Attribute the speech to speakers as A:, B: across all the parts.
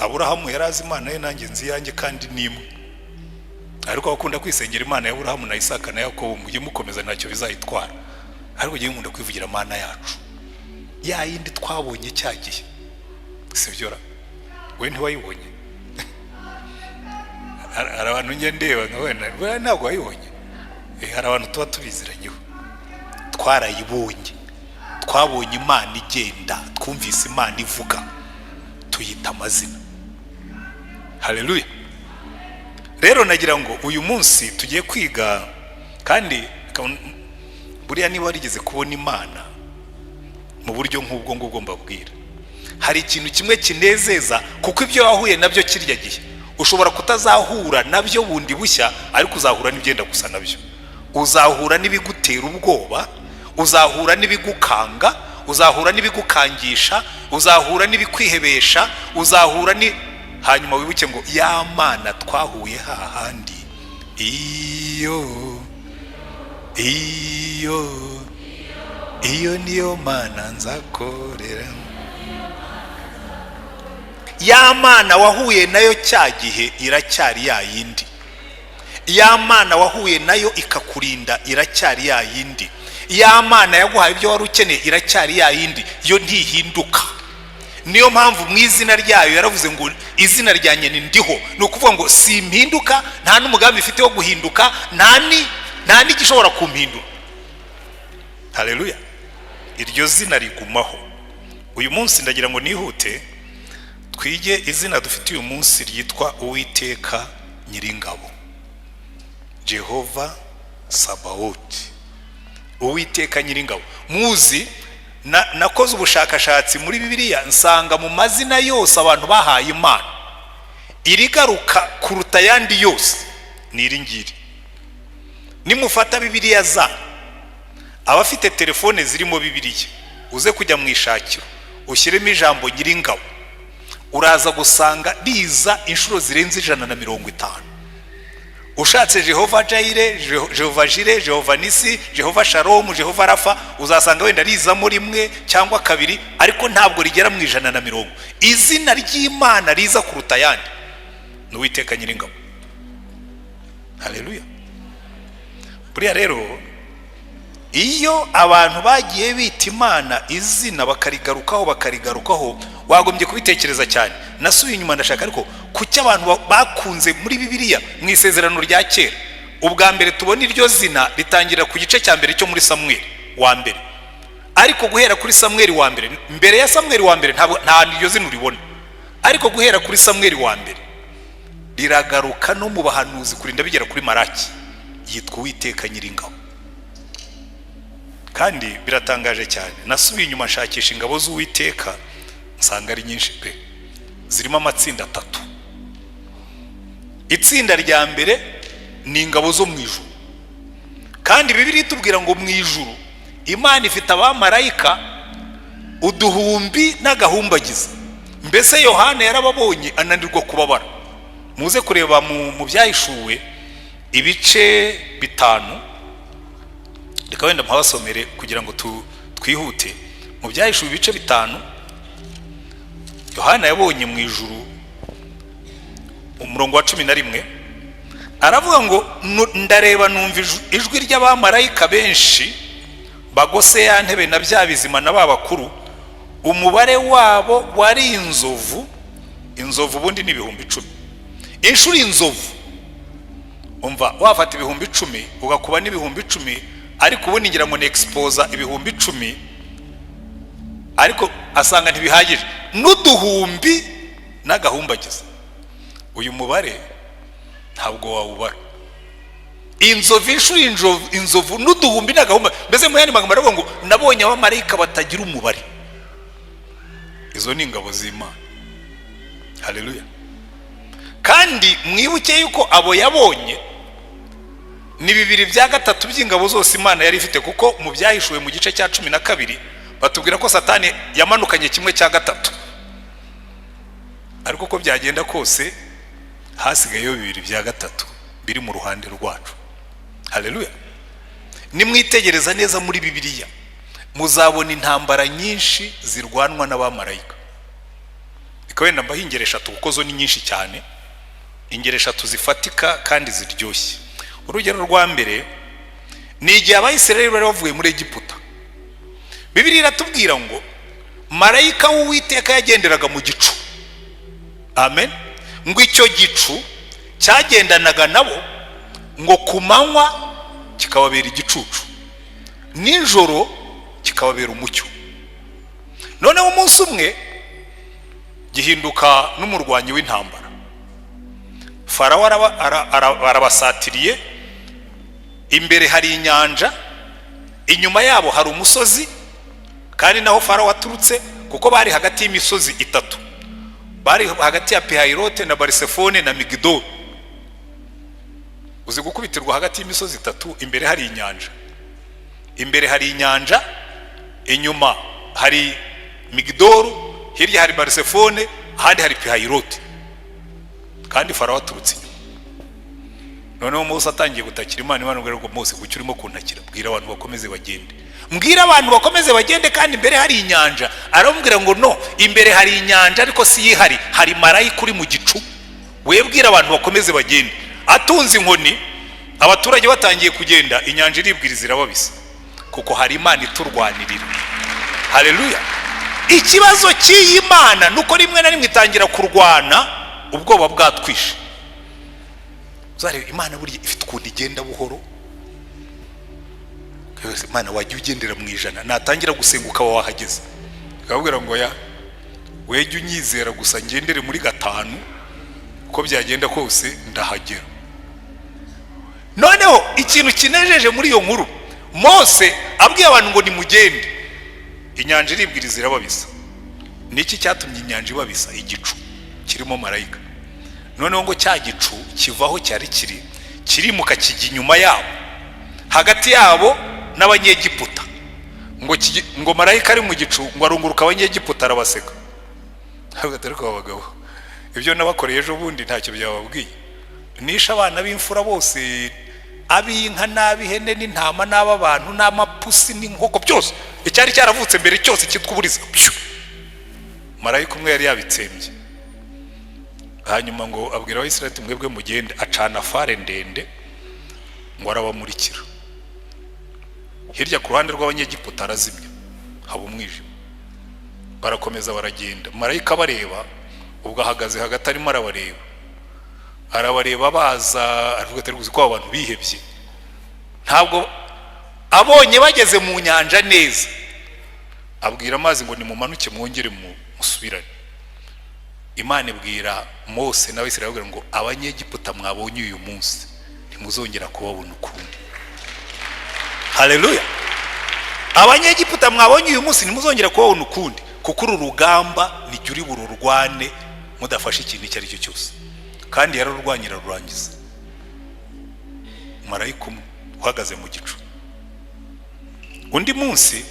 A: Aburahamu yarazi Imana ye nanjye nzi yanjye kandi nimwe, ariko bakunda kwisengera Imana ya Aburahamu na Isaka na Yakobo, mujye mukomeza ntacyo bizayitwara, ariko ngiye nkunda kwivugira Imana yacu ya yindi twabonye cyagiye. Sibyo ra we ntiwayibonye? Hari abantu njye ndeba nkabona ntabwo wayibonye. Hari abantu tuba tubiziranyeho, twarayibonye, twabonye Imana igenda, twumvise Imana ivuga, tuyita amazina. Haleluya. Rero nagira ngo uyu munsi tugiye kwiga, kandi buriya niba warigeze kubona Imana mu buryo nk'ubwo ngubwo mbabwira, hari ikintu kimwe kinezeza, kuko ibyo wahuye nabyo kirya gihe ushobora kutazahura nabyo bundi bushya, ariko uzahura n'ibyenda gusa nabyo. Uzahura n'ibigutera ubwoba, uzahura n'ibigukanga, uzahura n'ibigukangisha, uzahura n'ibikwihebesha, uzahura ni hanyuma wibuke ngo ya Mana twahuye hahandi, iyo niyo Mana nzakorera. Ya Mana wahuye nayo cya gihe iracyari ya yindi. Ya Mana wahuye nayo ikakurinda iracyari ya yindi. Ya Mana yaguhaye ibyo wari ukeneye iracyari ya yindi, yo ntihinduka. Niyo mpamvu mu izina ryayo yaravuze ngo izina ryanjye ni ndiho, ni ukuvuga ngo simpinduka, nta n'umugambi ifite wo guhinduka, nta n'igishobora kumpindura. Haleluya. Iryo zina rigumaho. Uyu munsi ndagira ngo nihute twige izina dufite uyu munsi ryitwa Uwiteka Nyiringabo, Jehova Sabaoth. Uwiteka Nyiringabo. Muzi nakoze ubushakashatsi muri Bibiliya, nsanga mu mazina yose abantu bahaye Imana irigaruka kuruta yandi yose ni iringiri. Nimufata Bibiliya za abafite telefone zirimo Bibiliya, uze kujya mu ishakiro ushyiremo ijambo Nyiringabo, uraza gusanga riza inshuro zirenze 150. Ushatse Jehova Jaire, Jehova Jire, Jehova Nisi, Jehova Shalom, Jehova Rafa, uzasanga wenda rizamo rimwe cyangwa kabiri, ariko ntabwo rigera mu 150. Izina ry'Imana riza kuruta yandi ni Uwiteka Nyiringabo. Haleluya. Buriya rero iyo abantu bagiye bita Imana izina bakarigarukaho wagombye kubitekereza cyane. Nasubiye inyuma ndashaka, ariko kuki abantu bakunze muri Bibiliya mu isezerano rya kera, ubwa mbere tubona iryo zina ritangira ku gice cya mbere cyo muri Samuel wa mbere, ariko guhera kuri Samuel wa mbere, mbere ya Samuel wa mbere nta iryo zina uribona, ariko guhera kuri Samuel wa mbere riragaruka no mu bahanuzi kurinda bigera kuri Maraki, yitwa Uwiteka Nyiringabo. Kandi biratangaje cyane, nasubiye inyuma nshakisha ingabo z'Uwiteka nsanga ari nyinshi pe, zirimo amatsinda 3. Itsinda rya mbere ni ingabo zo mu ijuru, kandi Bibiliya itubwira ngo mu ijuru Imana ifite abamarayika uduhumbi n'agahumbagiza. Mbese Yohana yarababonye ananirwa kubabara. Muze kureba mu byahishuwe ibice 5, reka wenda mpabasomere kugira ngo twihute. Mu byahishuwe ibice 5 Yohana yabonye mu ijuru umurongo wa 11, aravuga ngo ndareba numva ijwi ry'abamarayika benshi bagose ya ntebe na bya bizima na babakuru, umubare wabo wari inzovu ubundi ni 10,000. Inshuro inzovu, umva wafata 10,000 ugakuba ni 10,000, ariko ubundi ngira ngo ni exposa 10,000, ariko asanga ntibihagije n'uduhumbi n'agahumbagiza. Uyu mubare ntabwo wawubara. Inzovu n'uduhumbi n'agahumba, mbese mu yandi magambo aravuga ngo nabonye abamarayika batagira umubare. Izo ni ingabo z'Imana. Haleluya. Kandi mwibuke yuko abo yabonye ni 2/3 by'ingabo zose Imana yari ifite, kuko mu byahishuwe mu gice cya 12 batubwira ko Satani yamanukanye 1/3, ariko ko byagenda kose hasigayeyo 2/3 biri mu ruhande rwacu. Haleluya. Nimwitegereza neza muri Bibiliya muzabona intambara nyinshi zirwanwa n'abamarayika. reka wenda mbaho ingero eshatu kuko zo ni nyinshi cyane, ingero eshatu zifatika kandi ziryoshye. Urugero rwa mbere ni igihe Abayisirayeli bari bavuye muri Egiputa. Bibiliya iratubwira ngo marayika w'Uwiteka yagenderaga mu gicu. Amen. Ngo icyo gicu cyagendanaga nabo, ngo ku manywa kikababera igicucu, nijoro kikababera umucyo. Noneho umunsi umwe gihinduka n'umurwanyi w'intambara. Farawo arabasatiriye, imbere hari inyanja, inyuma yabo hari umusozi, kandi naho Farawo aturutse kuko bari hagati y'imisozi itatu, bari hagati ya Pihayirote na Barisefone na Migidol. Uzi gukubitirwa hagati y'imisozi itatu, imbere hari inyanja, imbere hari inyanja, inyuma hari Migidol, hirya hari Barisefone, ahandi hari Pihayirote, kandi Farawo aturutse inyuma. Noneho Mose atangiye gutakira Imana. Imana ngo Mose kuki urimo kuntakira? Bwira abantu bakomeze bagende. Mbwira abantu bakomeze bagende kandi imbere hari inyanja. Aramubwira ngo no, imbere hari inyanja ariko si yihari, hari marayika uri mu gicu. Webwira abantu bakomeze bagende. Atunze inkoni, abaturage batangiye kugenda, inyanja iribwiriza irababisa kuko hari Imana iturwanirira. Haleluya. Ikibazo cy'iyi Mana nuko rimwe na rimwe itangira kurwana ubwoba bwatwishe. Uzareba Imana buri ifite ukuntu igenda buhoro. Imana wajya ugendera mu ijana, natangira gusenguka wahageze, akabwira ngo ya wejye unyizera gusa ngendere muri 5, uko byagenda kose ndahagera. Noneho ikintu kinejeje muri iyo nkuru, Mose abwiye abantu ngo nimugende, inyanja iribwiriza irababisa. Niki cyatumye inyanja ibabisa? Igicu kirimo marayika. Noneho ngo cya gicu kivaho cyari kirimuka kijya inyuma yabo, hagati yabo n'Abanyegiputa. Ngo marayika ari mu gicu, ngo arunguruka Abanyegiputa arabaseka. Ariko abagabo, ibyo nabakoreye ejo bundi ntacyo byababwiye. Nisha abana b'imfura bose, ab'inka n'ab'ihene n'intama n'abantu n'amapusi n'inkoko, byose icyari cyaravutse mbere cyose cyitwa uburiza. Marayika umwe yari yabitsembye. Hanyuma ngo abwira Abayisirayeli mwebwe mugende, acana fare ndende ngo arabamurikira. Hirya ku ruhande rw'Abanyegiputa arazimya, haba umwijima. Barakomeza baragenda, marayika bareba, ubwo ahagaze hagati arimo arabareba baza, aravuga ati uzi ko abantu bihebye. Ntabwo abonye bageze mu nyanja neza, abwira amazi ngo nimumanuke mwongere musubirane. Imana ibwira Mose n'Abisirayeli ngo Abanyegiputa mwabonye uyu munsi ntimuzongera kubabona ukundi. Haleluya. Abanyegiputa mwabonye uyu munsi ntimuzongera kubabona ukundi, kuko uru rugamba nijye uri bururwane mudafashe ikintu icyo ari cyo cyose. Kandi yararurwanyira rurangiza. Marayika uhagaze mu gicu. Undi munsi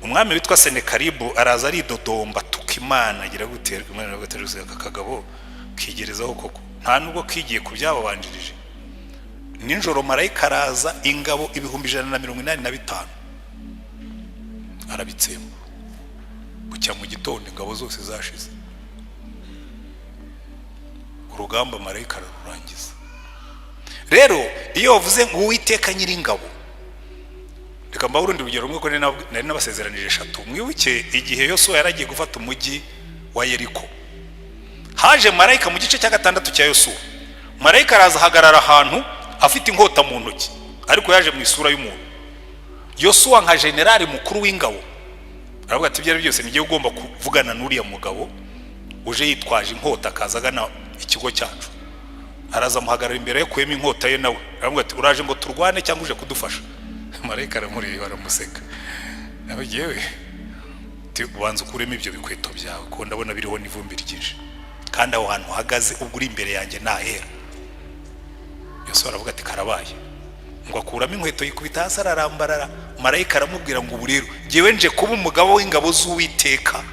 A: umwami witwa Senekeribu araza aridodomba tuka Imana, agira guterwa Imana guterwa akagabo kigerezaho koko, nta nubwo kigiye kubyababanjirije. Ninjoro marayika araza, ingabo 185 arabitsemba. Bucya mu gitondo ingabo zose zashize. Urugamba marayika ararurangiza. Rero iyo wavuze ngo Uwiteka Nyiringabo, reka mba urundi rugero rumwe ko nari nabasezeranije 3. Mwibuke igihe Yosuwa yaragiye gufata umujyi wa Yeriko, haje marayika mu gice cya 6 cya Yosuwa. Marayika araza hagarara ahantu afite inkota mu ntoki, ariko yaje mu isura y'umuntu. Yosuwa nka generali mukuru w'ingabo aravuga ati byari byose nigiye ugomba kuvugana n'uriya mugabo uje yitwaje inkota akazagana ikigo cyacu. Araza muhagarara imbere yo kwema inkota ye, nawe aravuga ati uraje ngo turwane cyangwa uje kudufasha? Marayika aramureba aramuseka, nawe yewe ubanza ukuremo ibyo bikweto byawe ko ndabona biriho n'ivumbi ryinshi, kandi aho hantu uhagaze ubwo uri imbere yanjye nahera. Yosuwa aravuga ati karabaye. Ngo akuramo inkweto yikubita hasi ararambarara. Marayika aramubwira ngo ubu rero ngewe nje kuba umugabo w'ingabo z'Uwiteka.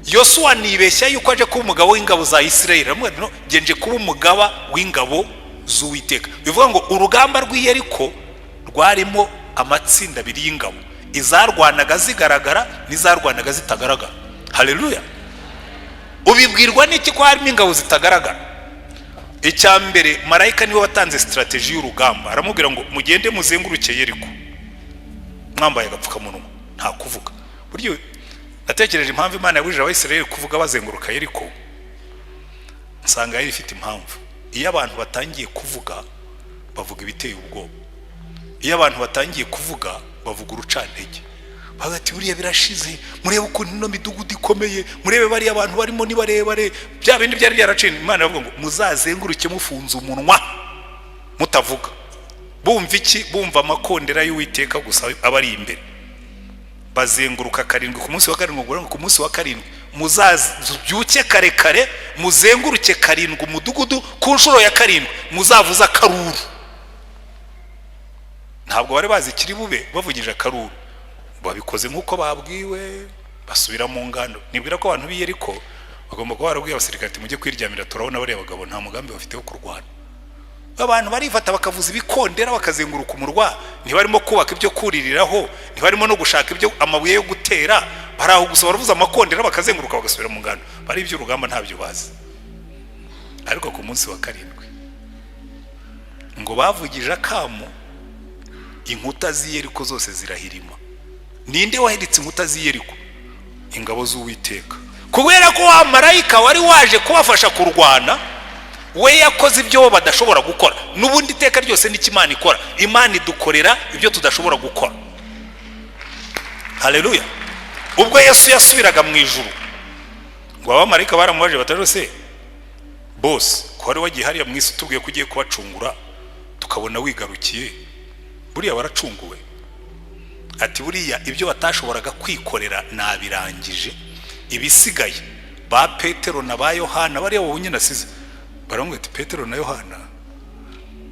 A: Yosuwa nibeshya yuko aje kuba umugabo w'ingabo za Isirayeli, aramubwira no nje kuba umugaba w'ingabo z'Uwiteka. Bivuga ngo urugamba rw'Iyeriko rwarimo amatsinda abiri y'ingabo, izarwanaga zigaragara n'izarwanaga zitagaragara. Haleluya. ubibwirwa n'iki ko harimo ingabo zitagaragara? Icya mbere, marayika niwe watanze strategy y'urugamba, aramubwira ngo mugende muzenguruke Yeriko mwambaye agapfukamunwa, nta kuvuga. Buryo natekereje impamvu Imana yabujije Abisirayeli kuvuga bazenguruka Yeriko, nsanga yari ifite impamvu. Iyo abantu batangiye kuvuga bavuga ibiteye ubwoba, iyo abantu batangiye kuvuga bavuga urucantege, bagati buriya birashize, murebe ukuntu ino midugudu ikomeye, murebe bari abantu barimo ni barebare, bya bindi byari byaracina. Imana yavuga ngo muzazenguruke mufunze umunwa mutavuga. Bumva iki? Bumva amakondera y'Uwiteka gusa abari imbere. Bazenguruka karindwi ku munsi wa karindwi, ngo ku munsi wa karindwi muzabyuke kare kare muzenguruke karindwi umudugudu, ku nshuro ya karindwi muzavuza karuru. Ntabwo bari bazi kiri bube bavugije akaruru, babikoze nk'uko babwiwe, basubira mu ngando. Nibwira ko abantu b'Iyeriko bagomba kuba barabwiye abasirikare ati mujye kwiryamira, turabona bariya bagabo nta mugambi bafite wo kurwana. Abantu barifata bakavuza ibikondera bakazenguruka umurwa, ntibarimo kubaka ibyo kuririraho, ntibarimo no gushaka ibyo amabuye yo gutera, baraho gusa baravuza amakondera bakazenguruka bagasubira mu ngando. Bari iby'urugamba ntabyo bazi. Ariko ku munsi wa karindwi ngo bavugije akamo, inkuta z'Iyeriko zose zirahirima. Ninde wahiritse inkuta z'Iyeriko? Ingabo z'Uwiteka. Kubera ko wa marayika wari waje kubafasha kurwana, we yakoze ibyo badashobora gukora. N'ubundi iteka ryose n'ikimana ikora, Imana idukorera ibyo tudashobora gukora. Haleluya. Ubwo Yesu yasubiraga mu ijuru, ngo abamarayika baramubaje batarose bose ko wari wagiye hariya mu isi tubwiye ko ugiye kubacungura, tukabona wigarukiye, buriya baracunguwe? Ati buriya ibyo batashoboraga kwikorera nabirangije, ibisigaye ba Petero na ba Yohana bariya wabonye nasize. Baramwe ati Petero na Yohana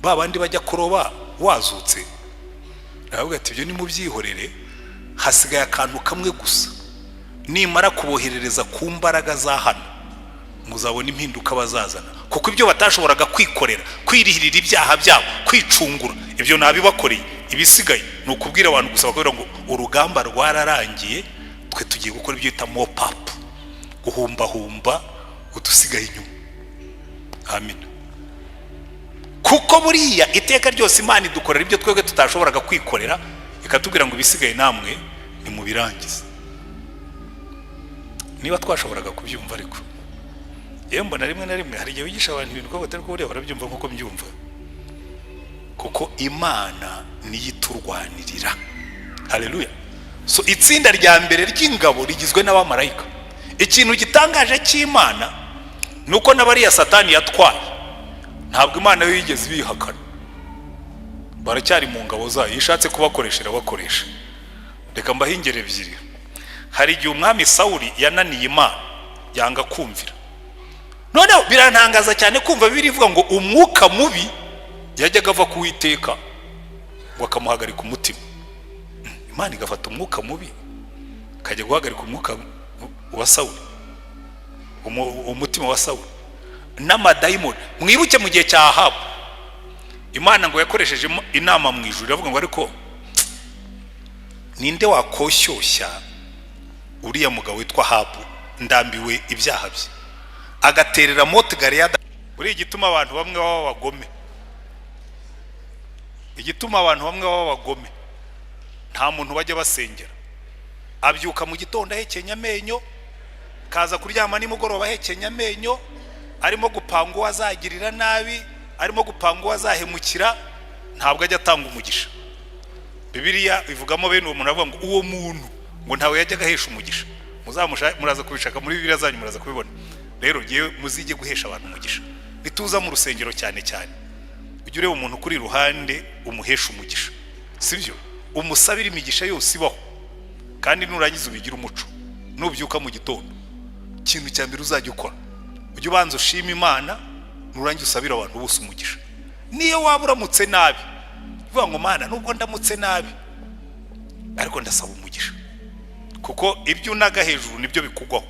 A: ba bandi bajya kuroba wazutse. Aravuga ati ibyo ni mu byihorere, hasigaye akantu kamwe gusa, nimara kuboherereza ku mbaraga za hano muzabona impinduka bazazana. Kuko ibyo batashoboraga kwikorera, kwirihirira ibyaha byabo, kwicungura, ibyo nabibakoreye. Ibisigaye ni ukubwira abantu gusa bakubwira ngo urugamba rwararangiye, twe tugiye gukora ibyo bita mop up, guhumba humba udusigaye inyuma. Amen. Kuko buriya iteka ryose Imana idukorera ibyo twebwe tutashoboraga kwikorera, ikatubwira ngo ibisigaye namwe ni mu birangiza. Niba twashoboraga kubyumva, ariko yewe mbona rimwe na rimwe hari igihe wigisha abantu ibintu ko batari ko buriya barabyumva nk'uko mbyumva. Kuko Imana niyo iturwanirira. Haleluya. So itsinda rya mbere ry'ingabo rigizwe n'abamarayika. Ikintu gitangaje cy'Imana nuko n'abariya Satani yatwaye, ntabwo Imana yo yigeze bihakana, baracyari mu ngabo zayo. Yishatse kubakoreshera bakoresha. Reka mbahingere ebyiri. Hari igihe umwami Sawuli yananiye Imana, yanga kumvira. Noneho birantangaza cyane kumva birivuga ngo umwuka mubi yajyaga ava ku Uwiteka ngo akamuhagarika umutima. Imana igafata umwuka mubi kajya guhagarika umwuka wa Sawuli, umutima wa Sawuli n'amadayimoni. Mwibuke mu gihe cya Ahabu, Imana ngo yakoresheje inama mu ijuru, iravuga ngo ariko ninde wakoshyushya uriya mugabo witwa Ahabu, ndambiwe ibyaha bye, agaterera Moti Galeyadi. Buri igituma abantu bamwe baba bagome, igituma abantu bamwe baba bagome, nta muntu bajya basengera. Abyuka mu gitondo ahekenya amenyo, kaza kuryama nimugoroba ahekenya amenyo, arimo gupanga uwo azagirira nabi, arimo gupanga uwo azahemukira, ntabwo ajya atanga umugisha. Bibiliya ivugamo bene uwo muntu avuga ngo uwo muntu ngo ntawe yajyaga ahesha umugisha. Muraza kubishaka muri Bibiliya zanyu, muraza kubibona. Rero ngiye muzige guhesha abantu umugisha. Bituza mu rusengero cyane cyane, ujye ureba umuntu kuri ruhande umuhesha umugisha, sibyo? Umusabira imigisha yose ibaho, kandi nurangiza ubigira umuco. Nubyuka mu gitondo, ikintu cya mbere uzajya ukora, ujye ubanza ushima Imana, nurangiza usabira abantu bose umugisha. Niyo waba uramutse nabi, uvuga ngo Mana nubwo ndamutse nabi ariko ndasaba umugisha, kuko ibyo unaga hejuru nibyo bikugwaho,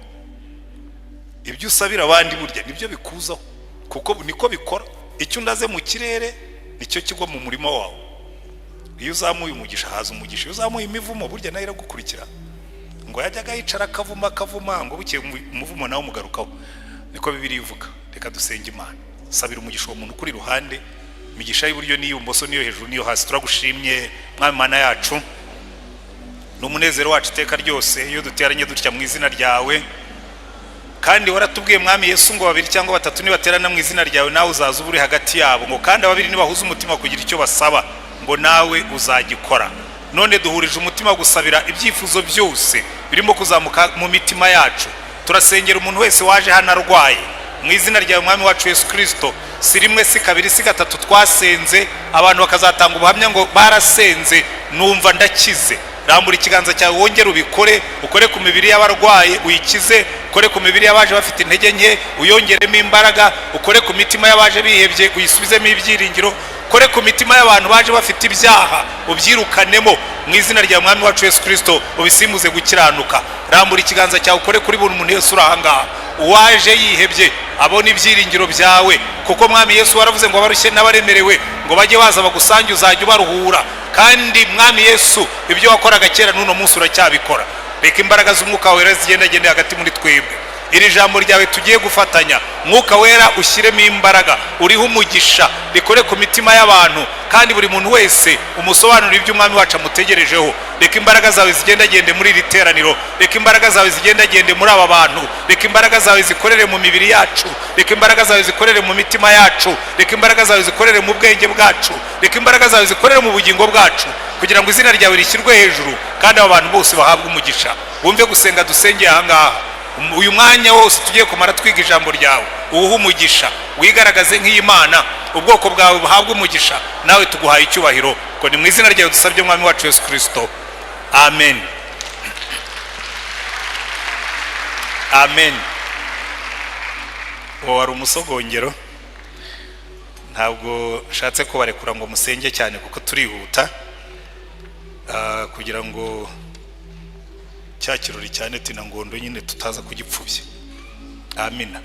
A: ibyo usabira abandi burya nibyo bikuzaho, kuko niko bikora. Icyo undaze mu kirere nicyo kigwa mu murima wawe. Iyo uzamuye umugisha haza umugisha, iyo uzamuye imivumo burya nayo iragukurikira. ngo yajyaga yicara akavuma ngo bukeye umuvumo nawe umugarukaho. Niko Bibiliya ivuga. Reka dusenge Imana. Sabira umugisha uwo muntu kuri ruhande, imigisha y'iburyo n'iy'ubumoso niyo hejuru niyo hasi. Turagushimye Mwami Mana yacu, n'umunezero wacu iteka ryose iyo duteranye dutya mu izina ryawe. Kandi waratubwiye Mwami Yesu ngo babiri cyangwa batatu nibaterana mu izina ryawe nawe uzaza uburi hagati yabo, ngo kandi ababiri nibahuza umutima kugira icyo basaba ngo nawe uzagikora. None duhurije umutima gusabira ibyifuzo byose birimo kuzamuka mu mitima yacu. Turasengera umuntu wese waje hano arwaye mu izina ryawe Mwami wacu Yesu Kristo. Si rimwe si kabiri si gatatu twasenze, abantu bakazatanga ubuhamya ngo barasenze numva ndakize. Rambura ikiganza cyawe wongere ubikore, ukore ku mibiri y'abarwaye uyikize, ukore ku mibiri y'abaje bafite intege nke uyongeremo imbaraga, ukore ku mitima y'abaje bihebye uyisubizemo ibyiringiro, ukore ku mitima y'abantu baje bafite ibyaha ubyirukanemo mu izina rya Mwami wacu Yesu Kristo, ubisimbuze gukiranuka. Rambura ikiganza cyawe ukore kuri buri muntu wese uri ahangaha uwaje yihebye abona ibyiringiro byawe, kuko Mwami Yesu waravuze ngo abarushye n'abaremerewe ngo bajye baza bagusange uzajya ubaruhura. Kandi Mwami Yesu ibyo wakoraga kera n'uno munsi uracyabikora. Reka imbaraga z'umwuka wera zigendagende hagati muri twebwe. Iri jambo ryawe tugiye gufatanya, Mwuka wera ushyiremo imbaraga, uriho umugisha, rikore ku mitima y'abantu, kandi buri muntu wese umusobanurira ibyo Umwami wacu amutegerejeho. Reka imbaraga zawe zigendagende muri iri teraniro, reka imbaraga zawe zigendagende muri aba bantu, reka imbaraga zawe zikorere mu mibiri yacu, reka imbaraga zawe zikorere mu mitima yacu, reka imbaraga zawe zikorere mu bwenge bwacu, reka imbaraga zawe zikorere mu bugingo bwacu, kugira ngo izina ryawe rishyirwe hejuru kandi aba bantu bose bahabwe umugisha. Wumve gusenga dusengeye ahangaha. Uyu mwanya wose tugiye kumara twiga ijambo ryawe uwuhe umugisha, wigaragaze nk'Imana, ubwoko bwawe buhabwe umugisha, nawe tuguhaye icyubahiro, ko ni mu izina ryawe dusabye Mwami wacu Yesu Kristo. Amen. Amen. Wari umusogongero, ntabwo nshatse ko barekura ngo musenge cyane kuko turihuta kugira ngo cya kirori cyane tina ngondo nyine tutaza kugipfubya. Amina.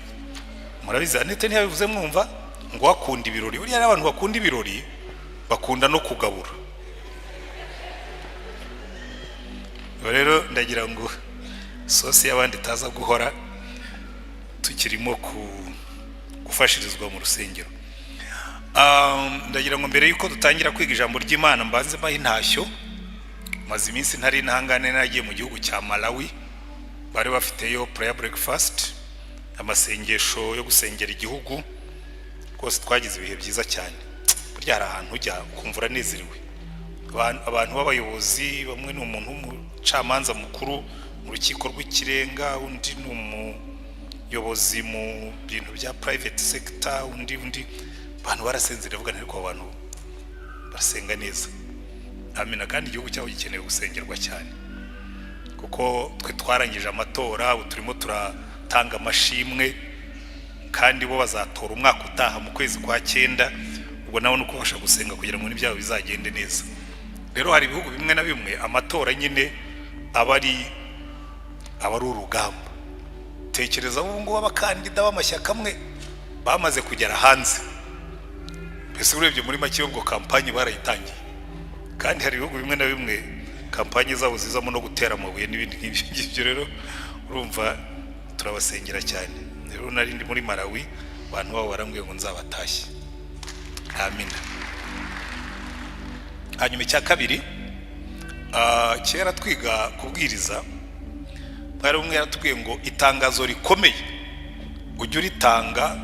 A: Murabizi Anete ntiyabivuze mwumva ngo wakunda ibirori. Buriya abantu bakunda ibirori bakunda no kugabura. Rero ndagira ngo Zose y'abandi taza guhora tukirimo gufashirizwa mu rusengero. Ndagira ngo mbere yuko dutangira kwiga ijambo ry'Imana mbanze bahe intashyo. Maze iminsi ntari ntangane nagiye mu gihugu cya Malawi, bari bafiteyo prayer breakfast, amasengesho yo gusengera igihugu. Rwose twagize ibihe byiza cyane. Burya hari ahantu ujya ukumva uranezerewe. Abantu b'abayobozi, bamwe ni umuntu w'umucamanza mukuru mu rukiko rw'ikirenga, undi ni umuyobozi mu bintu bya private sector, undi abantu barasenzera bavugana ariko abantu barasenga neza. Amina. Kandi igihugu cyabo gikeneye gusengerwa cyane, kuko twe twarangije amatora, ubu turimo turatanga amashimwe, kandi bo bazatora umwaka utaha mu kwezi kwa 9. Ubwo nawe nuko basha gusenga kugira ngo n'ibyabo bizagende neza. Rero hari ibihugu bimwe na bimwe amatora nyine abari urugamba. Tekereza ubu ngo abakandida b'amashyaka amwe bamaze kugera hanze. Mbese urebye muri make ubwo kampanye barayitangiye. Kandi hari ibihugu bimwe na bimwe kampanye zabo zizamo no gutera amabuye n'ibindi nk'ibyo. Rero urumva turabasengera cyane. Rero nari ndi muri Malawi, abantu babo barambwiye ngo nzabatashye. Amina. Hanyuma icya kabiri, kera twiga kubwiriza, bari umwe yaratubwiye ngo itangazo rikomeye ujye uritanga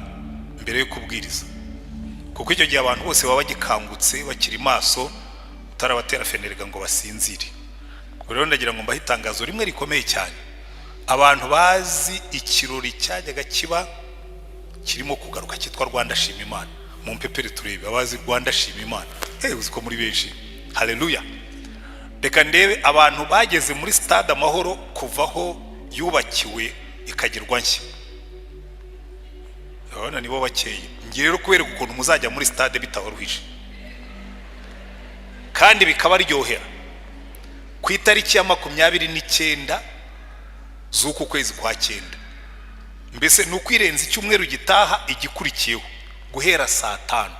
A: mbere yo kubwiriza, kuko icyo gihe abantu bose baba bagikangutse bakiri maso, utarabatera fenerega ngo basinzire. Rero ndagira ngo mbahe itangazo rimwe rikomeye cyane. Abantu bazi ikirori cyajyaga kiba kirimo kugaruka cyitwa Rwanda Shima Imana. Mu mpepere turebe abazi Rwanda Shima Imana. Uziko muri benshi. Haleluya. Reka ndebe abantu bageze muri stade Amahoro kuvaho yubakiwe ikagirwa nshya. Abana nibo bakeye. Ngiye rero kubera ukuntu muzajya muri stade bitabaruhije, kandi bikaba ryohera. Ku itariki ya 29 z'uku kwezi kwa 9, mbese nukwirenza icyumweru gitaha igikurikiyeho, guhera saa 5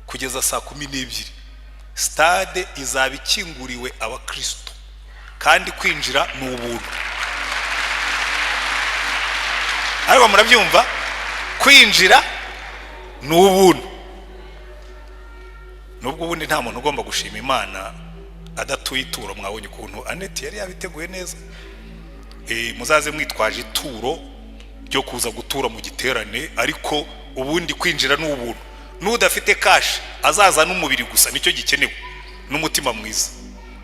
A: kugeza saa 12, stade izaba ikinguriwe abakristo kandi kwinjira ni ubuntu. Ariko murabyumva, kwinjira ni ubuntu. Nubwo ubundi nta muntu ugomba gushima Imana adatuye ituro. Mwabonye ukuntu Aneti yari yabiteguye neza. Muzaze mwitwaje ituro ryo kuza gutura mu giterane, ariko ubundi kwinjira ni ubuntu. N'udafite kashi azaza n'umubiri gusa, nicyo gikenewe, n'umutima mwiza,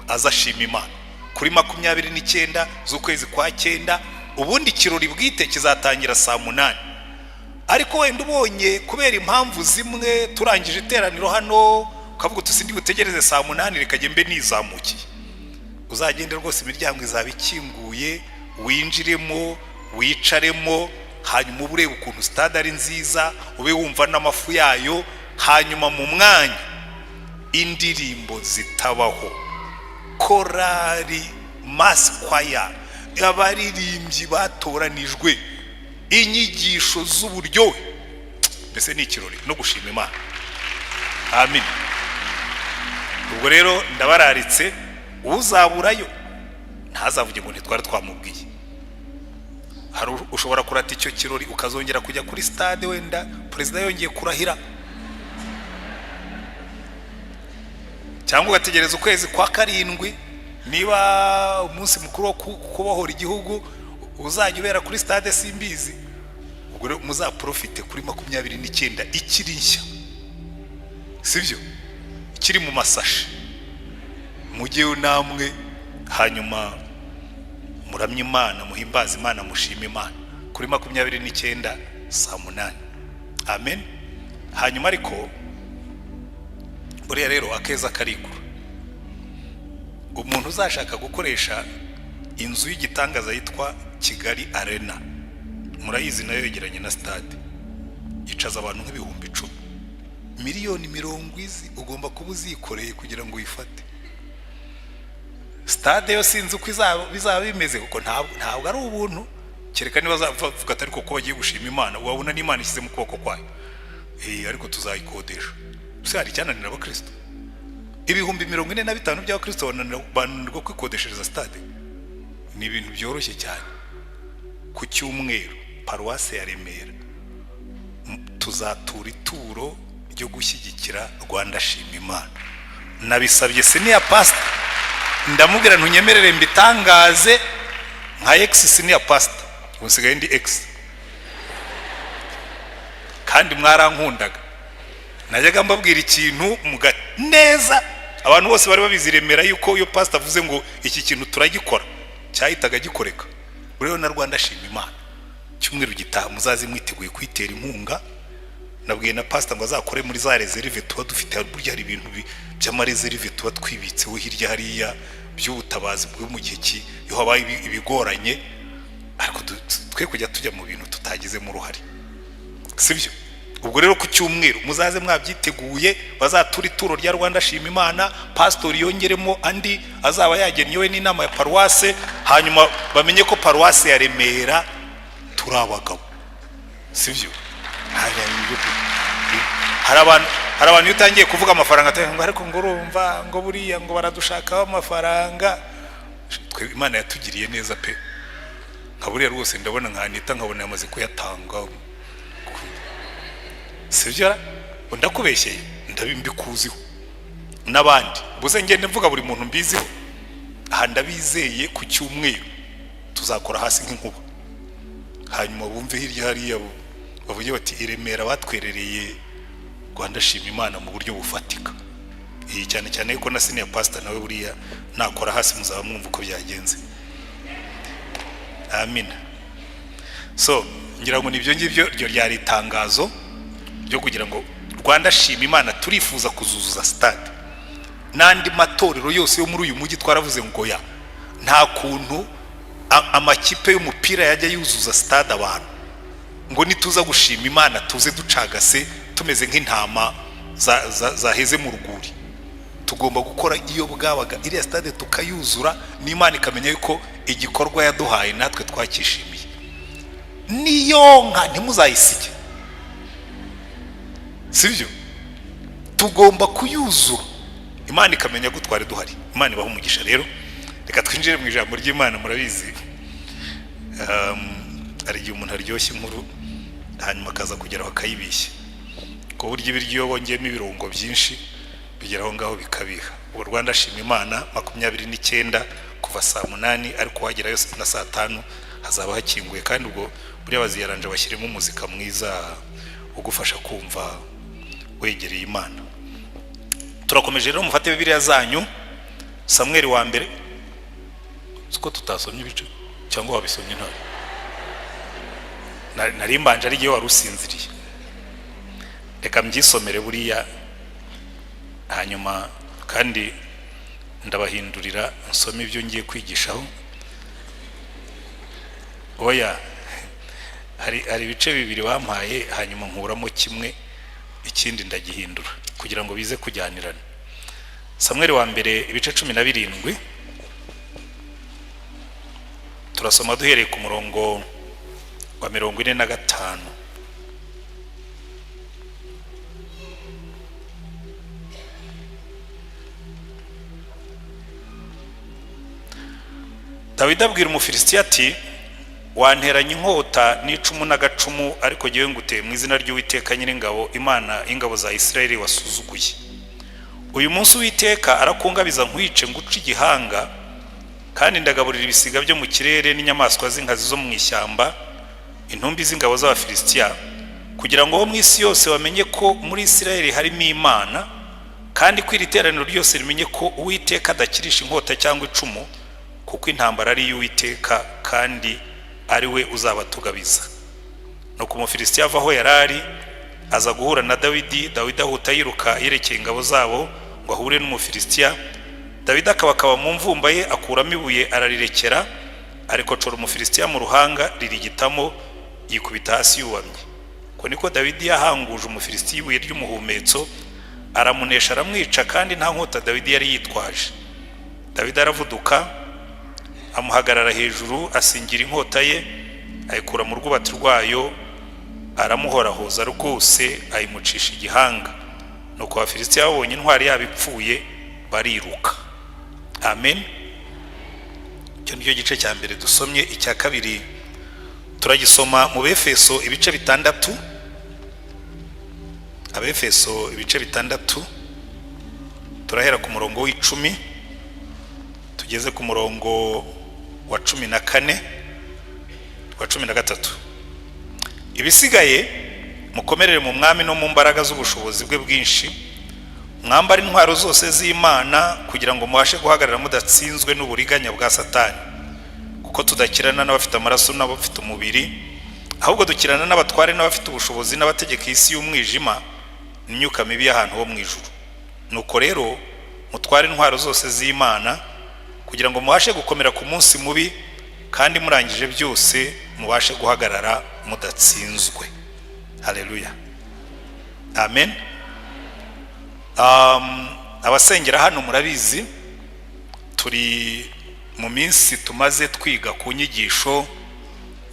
A: azashima Imana. Kuri 29 z'ukwezi kwa 9 ubundi kirori bwite kizatangira saa 8. Ariko wenda ubonye kubera impamvu zimwe turangije iteraniro hano ukavuga tusindi gutegereze saa 8 reka mbe nizamukiye, uzagende rwose imiryango izaba ikinguye, winjiremo wicaremo, hanyuma urebe ukuntu stade ari nziza, ube wumva n'amafu yayo. Hanyuma mu mwanya indirimbo zitabaho, korari maskwaya, abaririmbyi batoranijwe, inyigisho z'uburyohe, mbese ni ikirori no gushima Imana. Amen. Ubwo rero ndabararitse, uzaburayo ntazavuge ngo ntitwari twamubwiye. Hari ushobora kurata icyo kirori ukazongera kujya kuri stade, wenda perezida yongeye kurahira, cyangwa ugategereza ukwezi kwa 7 niba umunsi mukuru wo kubohora igihugu uzajya ubera kuri stade simbizi. Ubwo rero muzaprofite kuri 29 ikiri nshya, sibyo, ikiri mu masashi, mujyeyo namwe, hanyuma muramye Imana, muhimbaza Imana, mushima Imana kuri 29 saa 8. Amen. Hanyuma ariko buriya rero akeza karikura. Umuntu uzashaka gukoresha inzu y'igitangaza yitwa Kigali Arena, murayizi nayo yegeranye na stade, yicaza abantu nk'ibihumbi 10, miliyoni 20 ugomba kuba uzikoreye kugira ngo uyifate. Stade yo sinzi uko bizaba bimeze, kuko ntabwo ari ubuntu, kereka niba zavuga atari ko bagiye gushima Imana, wabona n'Imana ishyize mu kuboko kwayo. Ariko tuzayikodesha. Se hari cyananira abakristo? Ibihumbi 45 by'abakristo bananirwa kwikodeshereza stade? Ni ibintu byoroshye cyane. Ku cyumweru paruwase ya Remera tuzatura ituro ryo gushyigikira Rwanda shima Imana. Nabisabye senior pastor, ndamubwira ntunyemerere mbitangaze nka ex senior pastor, usigaye ndi ex, kandi mwarankundaga. Najyaga mbabwira ikintu neza, abantu bose bari babiziremera yuko iyo pastor avuze ngo iki kintu turagikora, cyahitaga gikoreka. Rero na Rwanda shima Imana cyumweru gitaha muzazi mwiteguye kwitera inkunga. Nabwiye na pastor ngo azakore muri za reserve tuba dufite, burya hari ibintu by'ama reserve tuba twibitseho hirya hariya by'ubutabazi bwo mu gihe iyo habaye ibigoranye, ariko twe kujya tujya mu bintu tutagize mu ruhari, sibyo? Ubwo rero ku cyumweru muzaze mwabyiteguye, bazatura ituro rya Rwanda shima Imana, pastor yongeremo andi azaba yagenyewe n'inama ya paruwase, hanyuma bamenye ko paruwase ya Remera turabagabo, sibyo? Hari abantu utangiye kuvuga amafaranga ngo ariko ngo urumva ngo buriya ngo baradushakaho amafaranga. Twe Imana yatugiriye neza pe, nkaburiya rwose ndabona nkanita nkabona yamaze kuyatanga, sibyo? Ndakubeshyeye, ndabimbikuziho n'abandi, buze ngende mvuga buri muntu mbiziho. Aha ndabizeye ku cyumweru tuzakora hasi nk'inkuba, hanyuma bumve hirya hariya bavuye bati Iremera batwerereye Rwanda shima Imana mu buryo bufatika. Cyane cyane yuko na senior pastor nawe buriya nakora hasi muzaba mwumva uko byagenze. Amen. So ngira ngo nibyo ngibyo ryo ryari itangazo ryo kugira ngo Rwanda shima Imana turifuza kuzuzuza stade. Nandi matorero yose yo muri uyu mujyi twaravuze ngo ya nta kuntu amakipe y'umupira yajya yuzuza stade abantu, ngo nituza gushima Imana tuze ducagase tumeze nk'intama zaheze mu ruguri. Tugomba gukora iyo bwabaga iriya stade tukayuzura, n'Imana ikamenya yuko igikorwa yaduhaye natwe twakishimiye. Niyo nka ntimuzayisige, sibyo? Tugomba kuyuzura, Imana ikamenya ko twari duhari. Imana ibaha umugisha rero. reka twinjire mu ijambo ry'Imana. Murabizi ari igihe umuntu aryoshye inkuru hanyuma akaza kugeraho akayibishya, ko burya ibiryo bongeyemo ibirungo byinshi bigeraho ngaho bikabiha. Ubu Rwanda ashima Imana 29 kuva saa 8, ariko wagerayo na saa 5 hazaba hakinguye, kandi ubwo buriya baziyaranje bashyiremo umuzika mwiza ugufasha kumva wegereye Imana. Turakomeje rero, mufate Bibiliya zanyu Samweli wa mbere. Siko tutasomye ibice cyangwa wabisomye nta nari mbanje ari gihe warusinziriye. Reka mbyisomere buriya, hanyuma kandi ndabahindurira nsome ibyo ngiye kwigishaho. Oya, hari ibice bibiri bampaye, hanyuma nkuramo kimwe, ikindi ndagihindura kugira ngo bize kujyanirana. Samweli wa mbere ibice 17 turasoma duhereye ku murongo wa 45. Dawidi abwira Umufilisitiya ati, wanteranye inkota n'icumu n'agacumu, ariko jyewe nguteye mu izina ry'Uwiteka Nyiringabo, Imana y'ingabo za Isirayeli wasuzuguye. Uyu munsi Uwiteka arakungabiza nkwice nguce igihanga, kandi ndagaburira ibisiga byo mu kirere n'inyamaswa z'inkazi zo mu ishyamba, intumbi z'ingabo z'Abafilisitiya, kugira ngo ho mu isi yose bamenye ko muri Isirayeli harimo Imana, kandi ko iri teraniro ryose rimenye ko Uwiteka adakirisha inkota cyangwa icumu, kuko intambara ari y'Uwiteka kandi ari we uzabatugabiza. Nuko Umufilisitiya ava aho yarari aza guhura na Dawidi. Dawidi ahuta yiruka yerekeye ingabo zabo ngo ahure n'Umufilisitiya. Dawidi akabakaba mu mvumba ye, akuramo ibuye ararirekera, ariko cora Umufilisitiya mu ruhanga ririgitamo, yikubita hasi yubamye. Ko niko Dawidi yahanguje Umufilisitiya ibuye ry'umuhumetso, aramunesha aramwica, kandi nta nkota Dawidi yari yitwaje. Dawidi aravuduka amuhagarara hejuru, asingira inkota ye, ayikura mu rwubati rwayo, aramuhorahoza rwose, ayimucisha igihanga. Nuko Abafilisitiya babonye intwari yabo ipfuye, bariruka. Amen. Icyo nicyo gice cya mbere dusomye. Icya kabiri turagisoma mu Befeso ibice 6. Abefeso ibice 6, turahera ku murongo w'10 tugeze ku murongo wa 14 wa 13. Ibisigaye mukomerere mu mwami no mu mbaraga z'ubushobozi bwe bwinshi, mwambara intwaro zose z'Imana kugira ngo mubashe guhagarara mudatsinzwe n'uburiganya bwa Satani, kuko tudakirana n'abafite amaraso n'abafite umubiri, ahubwo dukirana n'abatware n'abafite ubushobozi n'abategeka isi y'umwijima n'imyuka mibi y'ahantu ho mu ijuru. Nuko rero mutware intwaro zose z'Imana kugira ngo mubashe gukomera ku munsi mubi, kandi murangije byose mubashe guhagarara mudatsinzwe. Haleluya. Amen. Abasengera hano murabizi turi mu minsi tumaze twiga ku nyigisho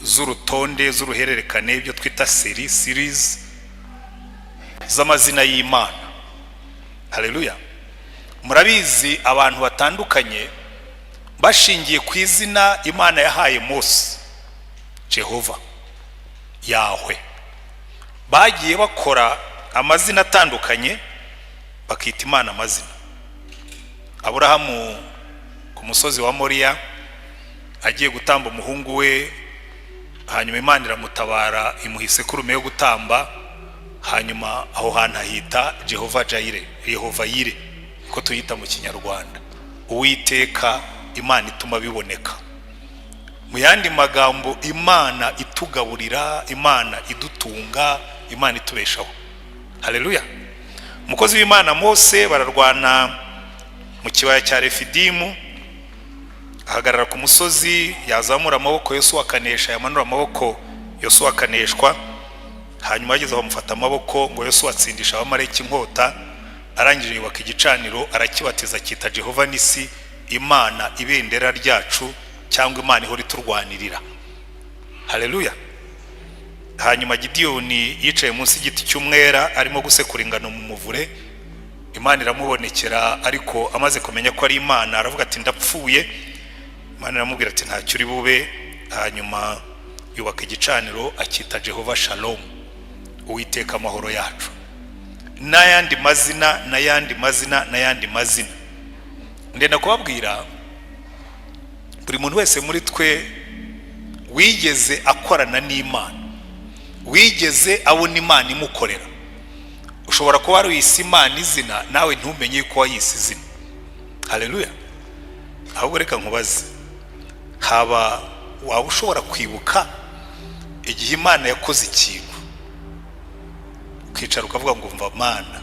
A: z'urutonde z'uruhererekane, ibyo twita series z'amazina y'Imana. Haleluya. Murabizi abantu batandukanye bashingiye ku izina Imana yahaye Mose, Jehova, Yahwe, bagiye bakora amazina atandukanye bakita Imana amazina. Aburahamu ku musozi wa Moriya agiye gutamba umuhungu we, hanyuma Imana iramutabara imuha isekurume yo gutamba, hanyuma aho hantu ahita Jehova Jaire, Yehova Yire ko tuyita mu Kinyarwanda, Uwiteka Imana ituma biboneka. Mu yandi magambo, Imana itugaburira, Imana idutunga, Imana itubeshaho. Haleluya. Umukozi w'Imana Mose bararwana mu kibaya cya Refidimu, ahagarara ku musozi, yazamura amaboko, Yosuwa akanesha, yamanura amaboko, Yosuwa akaneshwa. Hanyuma ageze aho mufata amaboko ngo Yosuwa atsindisha abamareki inkota, arangije yubaka igicaniro, arakibatiza cyita Jehova Nisi, Imana ibendera ryacu, cyangwa Imana ihora iturwanirira. Haleluya. Hanyuma Gideyoni yicaye munsi y'igiti cy'umwera arimo gusekura ingano mu muvure, Imana iramubonekera, ariko amaze kumenya ko ari Imana aravuga ati ndapfuye, Imana iramubwira ati ntacyo uri bube. Hanyuma yubaka igicaniro akita Jehova Shalom, Uwiteka amahoro yacu, n'ayandi mazina n'ayandi mazina n'ayandi mazina. Ndenda kubabwira buri muntu wese muri twe wigeze akorana n'Imana, wigeze abona Imana imukorera. Ushobora kuba ari uyise Imana izina nawe ntumenye ko wayise izina. Haleluya. Ahubwo reka nkubaze, haba waba ushobora kwibuka igihe Imana yakoze ikintu ukicara ukavuga ngo umva Mana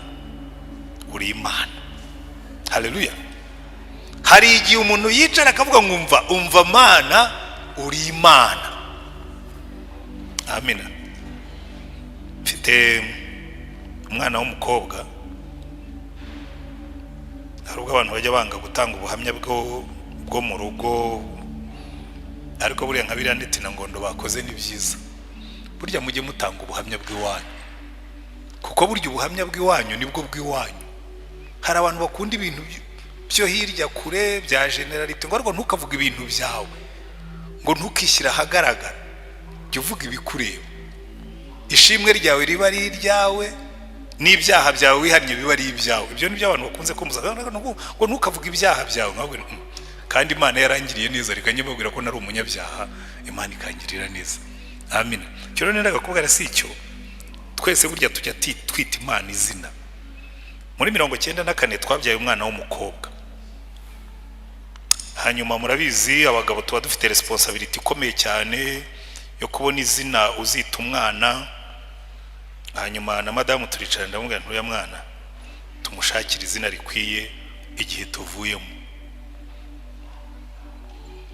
A: uri Imana? Haleluya. Hari igihe umuntu yicara akavuga ngo umva Mana uri Imana. Amina. Mfite umwana w'umukobwa, hari ubwo abantu bajya banga gutanga ubuhamya bwo mu rugo, ariko buriya nka biriya ndetse na ngondo bakoze ni byiza. Burya mujye mutanga ubuhamya bw'iwanyu, kuko burya ubuhamya bw'iwanyu nibwo bw'iwanyu. Hari abantu bakunda ibintu byo hirya kure bya generalite, ngo ariko ntukavuga ibintu byawe, ngo ntukishyira ahagaragara, jya uvuga ibikureba. Ishimwe ryawe riba ari iryawe, n'ibyaha byawe wihannye biba ari ibyawe. Ibyo ni byo abantu bakunze kumbuza, ngo ntukavuga ibyaha byawe. Kandi Imana yarangiriye neza, reka njye mbabwira ko nari umunyabyaha, Imana ikangirira neza. Amina. Cyo rero nendaga kubwira si icyo, twese burya tujya twita Imana izina. Muri 1994 twabyaye umwana w'umukobwa. Hanyuma murabizi abagabo tuba dufite responsibility ikomeye cyane yo kubona izina uzita umwana. Hanyuma na madamu turicara ndamubwira ntuya mwana tumushakira izina rikwiye igihe tuvuyemo.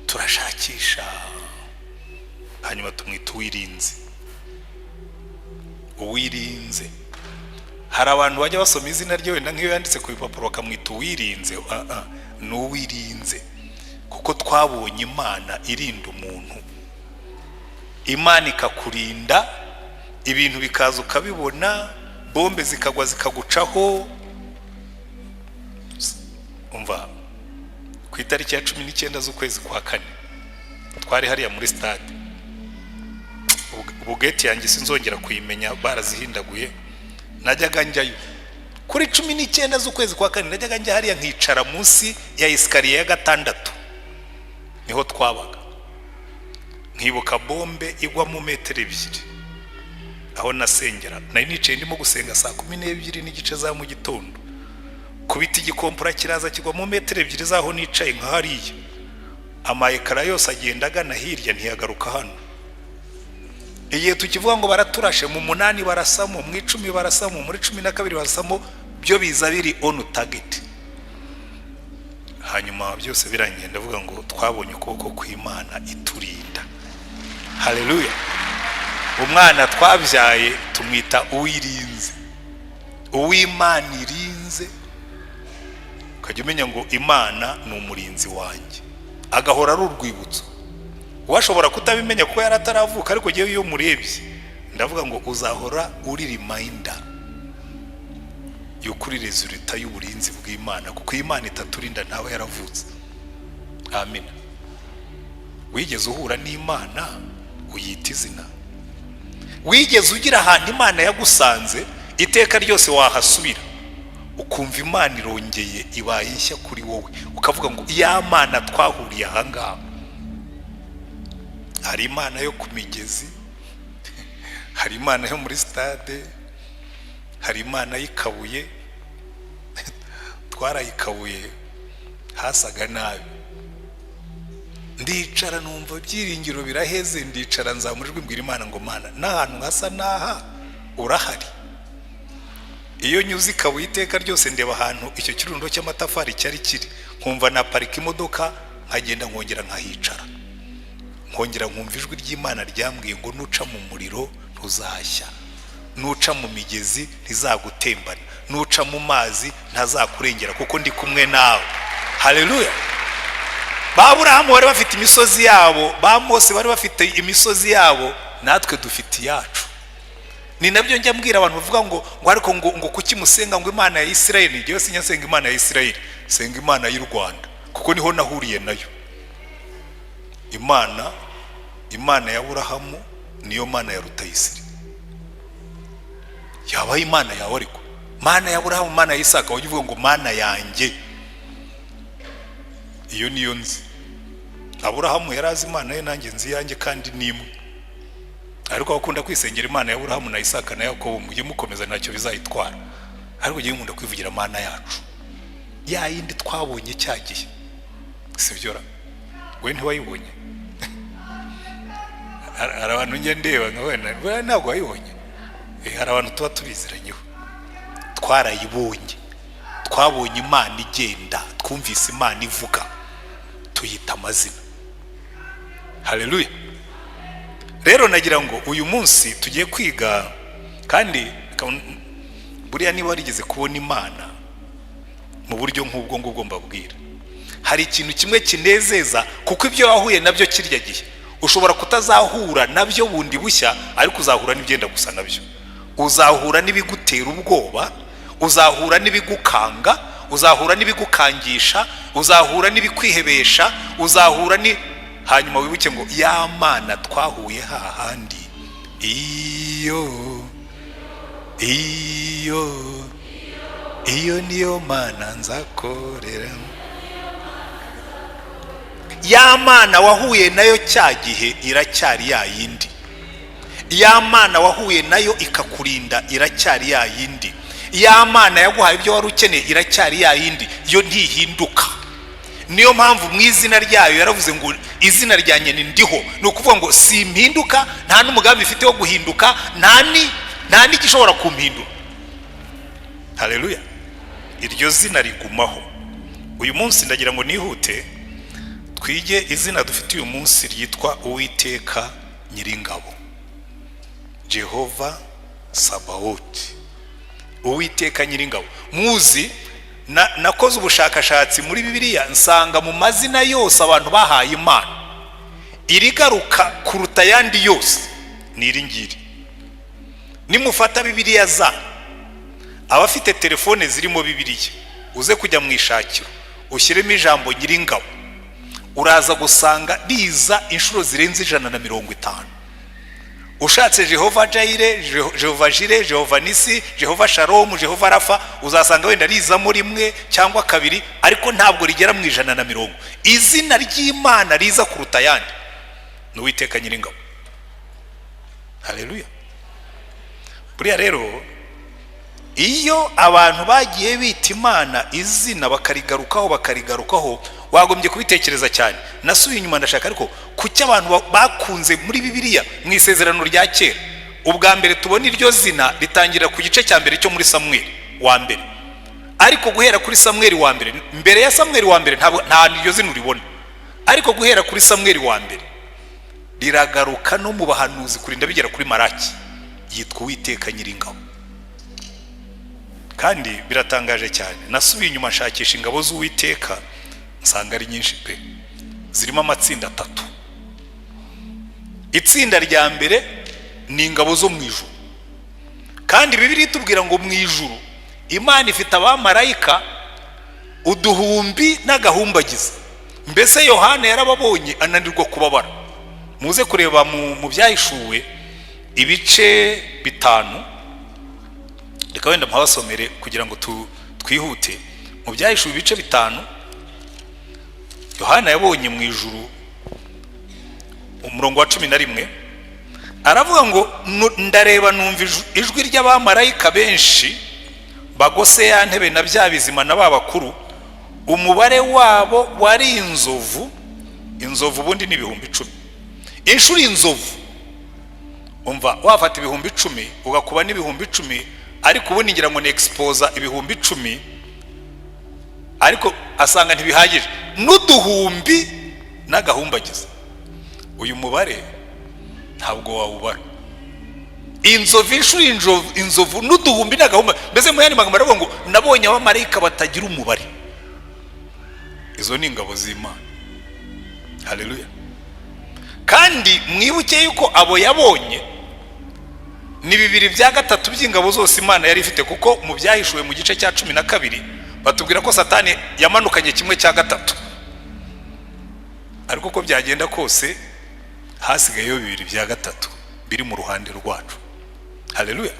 A: Turashakisha, hanyuma tumwita Uwirinze. Uwirinze. Hari abantu bajya basoma izina rye wenda nk'iyo yanditse ku bipapuro bakamwita Uwirinze. Ni Uwirinze, kuko twabonye Imana irinda umuntu. Imana ikakurinda, ibintu bikaza ukabibona, bombe zikagwa zikagucaho. Umva, ku itariki ya 19 z'ukwezi kwa 4 twari hariya muri stade. Ubugeti yanjye sinzongera kuyimenya, barazihindaguye. Najyaga njyayo kuri 19 z'ukwezi kwa 4, najyaga njya hariya nkicara munsi ya iskariye ya 6, niho twabaga. Nkibuka bombe igwa mu metero 2 aho nasengera. Nari nicaye ndimo gusenga saa 12 n'igice za mu gitondo, kubita igikompora kiraza kigwa mu metero 2 zaho nicaye nka hariya. Amayekara yose agenda agana hirya, ntiyagaruka hano. Igihe tukivuga ngo baraturashe mu 8 barasamo, mu 10 barasamo, muri 12 barasamo, byo biza biri on target. Hanyuma byose birangiye ndavuga ngo twabonye ukuboko kw'Imana iturinda. Haleluya. Umwana twabyaye tumwita Uwirinze, Uwimana irinze. Ukajya umenya ngo Imana ni umurinzi wanjye, agahora ari urwibutso. Washobora kutabimenya ko yarataravuka, ariko giye iyo murebye ndavuga ngo uzahora uri reminder y'ukuri resulta y'uburinzi bw'Imana, kuko Imana itaturinda ntawe yaravutse. Amina. Wigeze uhura n'Imana uyita izina? Wigeze ugira ahantu Imana yagusanze iteka ryose wahasubira ukumva Imana irongeye ibaye nshya kuri wowe, ukavuga ngo ya Mana twahuriye aha ngaha? Hari Imana yo ku migezi, hari Imana yo muri stade, hari Imana y'ikabuye. Twarayikabuye hasaga nabi. Ndicara numva ibyiringiro biraheze, ndicara nzamurijwe mbwira Imana ngo Mana n'ahantu hasa naha urahari. Iyo nyuzi ikabuye iteka ryose ndeba ahantu icyo kirundo cy'amatafari cyari kiri, nkumva na parika imodoka nkagenda nkongera nkahicara, nkongera nkumva ijwi ry'Imana ryambwiye ngo nuca mu muriro ntuzashya, nuca mu migezi ntizagutembana, nuca mu mazi ntazakurengera kuko ndi kumwe nawe. Haleluya. Baburahamu bari bafite imisozi yabo, ba Mose bari bafite imisozi yabo, natwe dufite yacu. Ni nabyo njya mbwira abantu bavuga ngo ariko ngo kuki musenga ngo Imana ya Isirayeli? Ngiye sinyasenga Imana ya Isirayeli, senga Imana y'u Rwanda, kuko niho nahuriye nayo. Imana ya Aburahamu niyo Mana ya Rutayisire. Yabaye Imana yawe ariko Mana ya Aburahamu, Mana ya Isaka, wajya uvuga ngo Mana yanjye, iyo niyo nzi. Aburahamu yarazi Imana ye, nanjye nzi yanjye kandi nimwe. Ariko bakunda kwisengera Imana ya Aburahamu na Isaka na Yakobo, mujye mukomeza ntacyo bizayitwara. Ariko ngiye nkunda kwivugira Mana yacu, ya yindi twabonye cyagiye. Sibyo ra? We ntiwayibonye? Hari abantu njye ndeba nkabona ntabwo wayibonye. Hari abantu tuba tubiziranyeho, twarayibonye, twabonye Imana igenda, twumvise Imana ivuga, tuyita amazina. Haleluya. Rero nagira ngo uyu munsi tugiye kwiga, kandi buriya niba warigeze kubona Imana mu buryo nk'ubwo ngubwo mbabwira, hari ikintu kimwe kinezeza, kuko ibyo wahuye nabyo kirya gihe ushobora kutazahura nabyo bundi bushya, ariko uzahura n'ibyenda gusa nabyo. Uzahura n'ibigutera ubwoba, uzahura n'ibigukanga, uzahura n'ibigukangisha, uzahura n'ibikwihebesha, uzahura ni hanyuma wibuke ngo ya Mana twahuye hahandi, iyo niyo Mana nzakorera. Ya Mana wahuye nayo cya gihe iracyari ya yindi. Ya Mana wahuye nayo ikakurinda iracyari ya yindi. Ya Mana yaguhaye ibyo wari ukeneye iracyari ya yindi, yo ntihinduka. Niyo mpamvu mu izina ryayo yaravuze ngo izina ryanjye ni ndiho. Ni ukuvuga ngo si impinduka, nta n'umugambi ifite wo guhinduka, nta n'igishobora kumpindura. Haleluya. Iryo zina rigumaho. Uyu munsi ndagira ngo nihute twige izina dufite uyu munsi ryitwa Uwiteka Nyiringabo, Jehova Sabaoti. Uwiteka Nyiringabo. Muzi nakoze ubushakashatsi muri Bibiliya, nsanga mu mazina yose abantu bahaye Imana irigaruka kuruta yandi yose ni iri ngiri. Nimufata Bibiliya za abafite telefone zirimo Bibiliya, uze kujya mu ishakiro ushyiremo ijambo Nyiringabo, uraza gusanga riza inshuro zirenze 150. Ushatse Jehova Jaire, Jehova Jire, Jehova Nisi, Jehova Shalom, Jehova Rafa, uzasanga wenda rizamo rimwe cyangwa kabiri, ariko ntabwo rigera mu 150. Izina ry'Imana riza kuruta yandi ni Uwiteka Nyiringabo. Haleluya. Buriya rero iyo abantu bagiye bita Imana izina bakarigarukaho wagombye kubitekereza cyane. Nasubiye inyuma ndashaka ariko kuki abantu bakunze muri Bibiliya mu isezerano rya kera. Ubwa mbere tubona iryo zina ritangira ku gice cya mbere cyo muri Samweli wa mbere, ariko guhera kuri Samweli wa mbere, mbere ya Samweli wa mbere nta iryo zina uribona, ariko guhera kuri Samweli wa mbere riragaruka no mu bahanuzi kurinda bigera kuri Maraki, yitwa Uwiteka Nyiringabo. Kandi biratangaje cyane. Nasubiye inyuma nshakisha ingabo z'Uwiteka, nsanga ari nyinshi pe, zirimo amatsinda 3. Itsinda rya mbere ni ingabo zo mu ijuru, kandi Bibiliya itubwira ngo mu ijuru Imana ifite abamarayika uduhumbi n'agahumbagiza. Mbese Yohana yarababonye ananirwa kubabara. Muze kureba mu byahishuwe ibice 5, reka wenda mpabasomere kugira ngo twihute. Mu byahishuwe ibice 5 Yohana yabonye mu ijuru umurongo wa 11, aravuga ngo ndareba numva ijwi ry'abamarayika benshi bagose ya ntebe na bya bizima na babakuru, umubare wabo wari inzovu ubundi ni 10,000. Inshuro inzovu, umva wafata 10,000 ugakuba ni 10,000, ariko ubundi ngira ngo ni exposa 10,000, ariko asanga ntibihagije n'uduhumbi n'agahumbagiza. Uyu mubare ntabwo wawubara. Inzovu, inzovu n'uduhumbi n'agahumba, mbese mu yandi magambo aravuga ngo nabonye abamarayika batagira umubare. Izo ni ingabo z'Imana. Haleluya. Kandi mwibuke yuko abo yabonye ni 2/3 by'ingabo zose Imana yari ifite, kuko mu byahishuwe mu gice cya 12 batubwira ko Satani yamanukanye 1/3. ariko ko byagenda kose hasigayeyo 2/3 biri mu ruhande rwacu. Haleluya.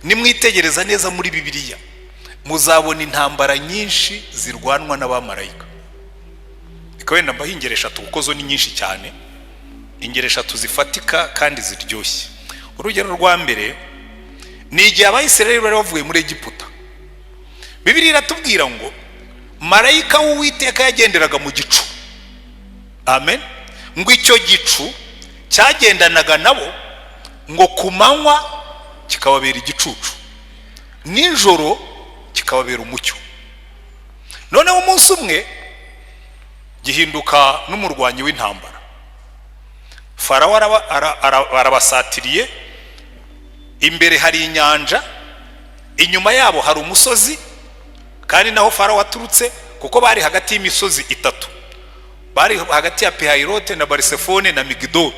A: Nimwitegereza neza muri Bibiliya muzabona intambara nyinshi zirwanwa n'abamarayika. Ikawenda mbahingere 3 kuko zo ni nyinshi cyane, ingere 3 zifatika kandi ziryoshye. Urugero rwa mbere ni igihe Abayisirayeli bari bavuye muri Egiputa. Bibiliya iratubwira ngo marayika w'Uwiteka yagenderaga mu gicu. Amen. Ngo icyo gicu cyagendanaga nabo, ngo kumanywa kikababera igicucu, nijoro kikababera umucyo. Noneho umunsi umwe gihinduka n'umurwanyi w'intambara. Farawo arabasatiriye, imbere hari inyanja, inyuma yabo hari umusozi, kandi naho Farawo aturutse kuko bari hagati y'imisozi 3. Bari hagati ya Pihayirote na Barisefone na Migidol.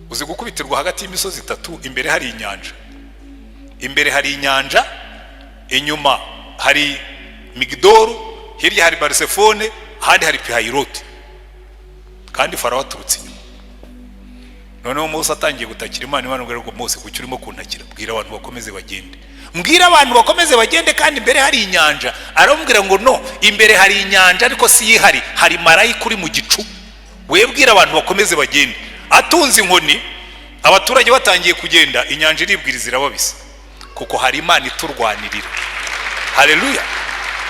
A: Uzi gukubitirwa hagati y'imisozi 3, imbere hari inyanja. Imbere hari inyanja, inyuma hari Migidol, hirya hari Barisefone, ahandi hari Pihayirote. Kandi Farawo aturutse inyuma. Noneho Mose atangiye gutakira Imana. Imana ngo Mose kuki urimo kuntakira? Bwira abantu bakomeze bagende. Mbwira abantu bakomeze bagende kandi imbere hari inyanja. Aramubwira ngo no, imbere hari inyanja ariko si yihari, hari marayika uri mu gicu. Webwira abantu bakomeze bagende. Atunze inkoni, abaturage batangiye kugenda, inyanja iribwiriza irababisa kuko hari Imana iturwanirira. Haleluya.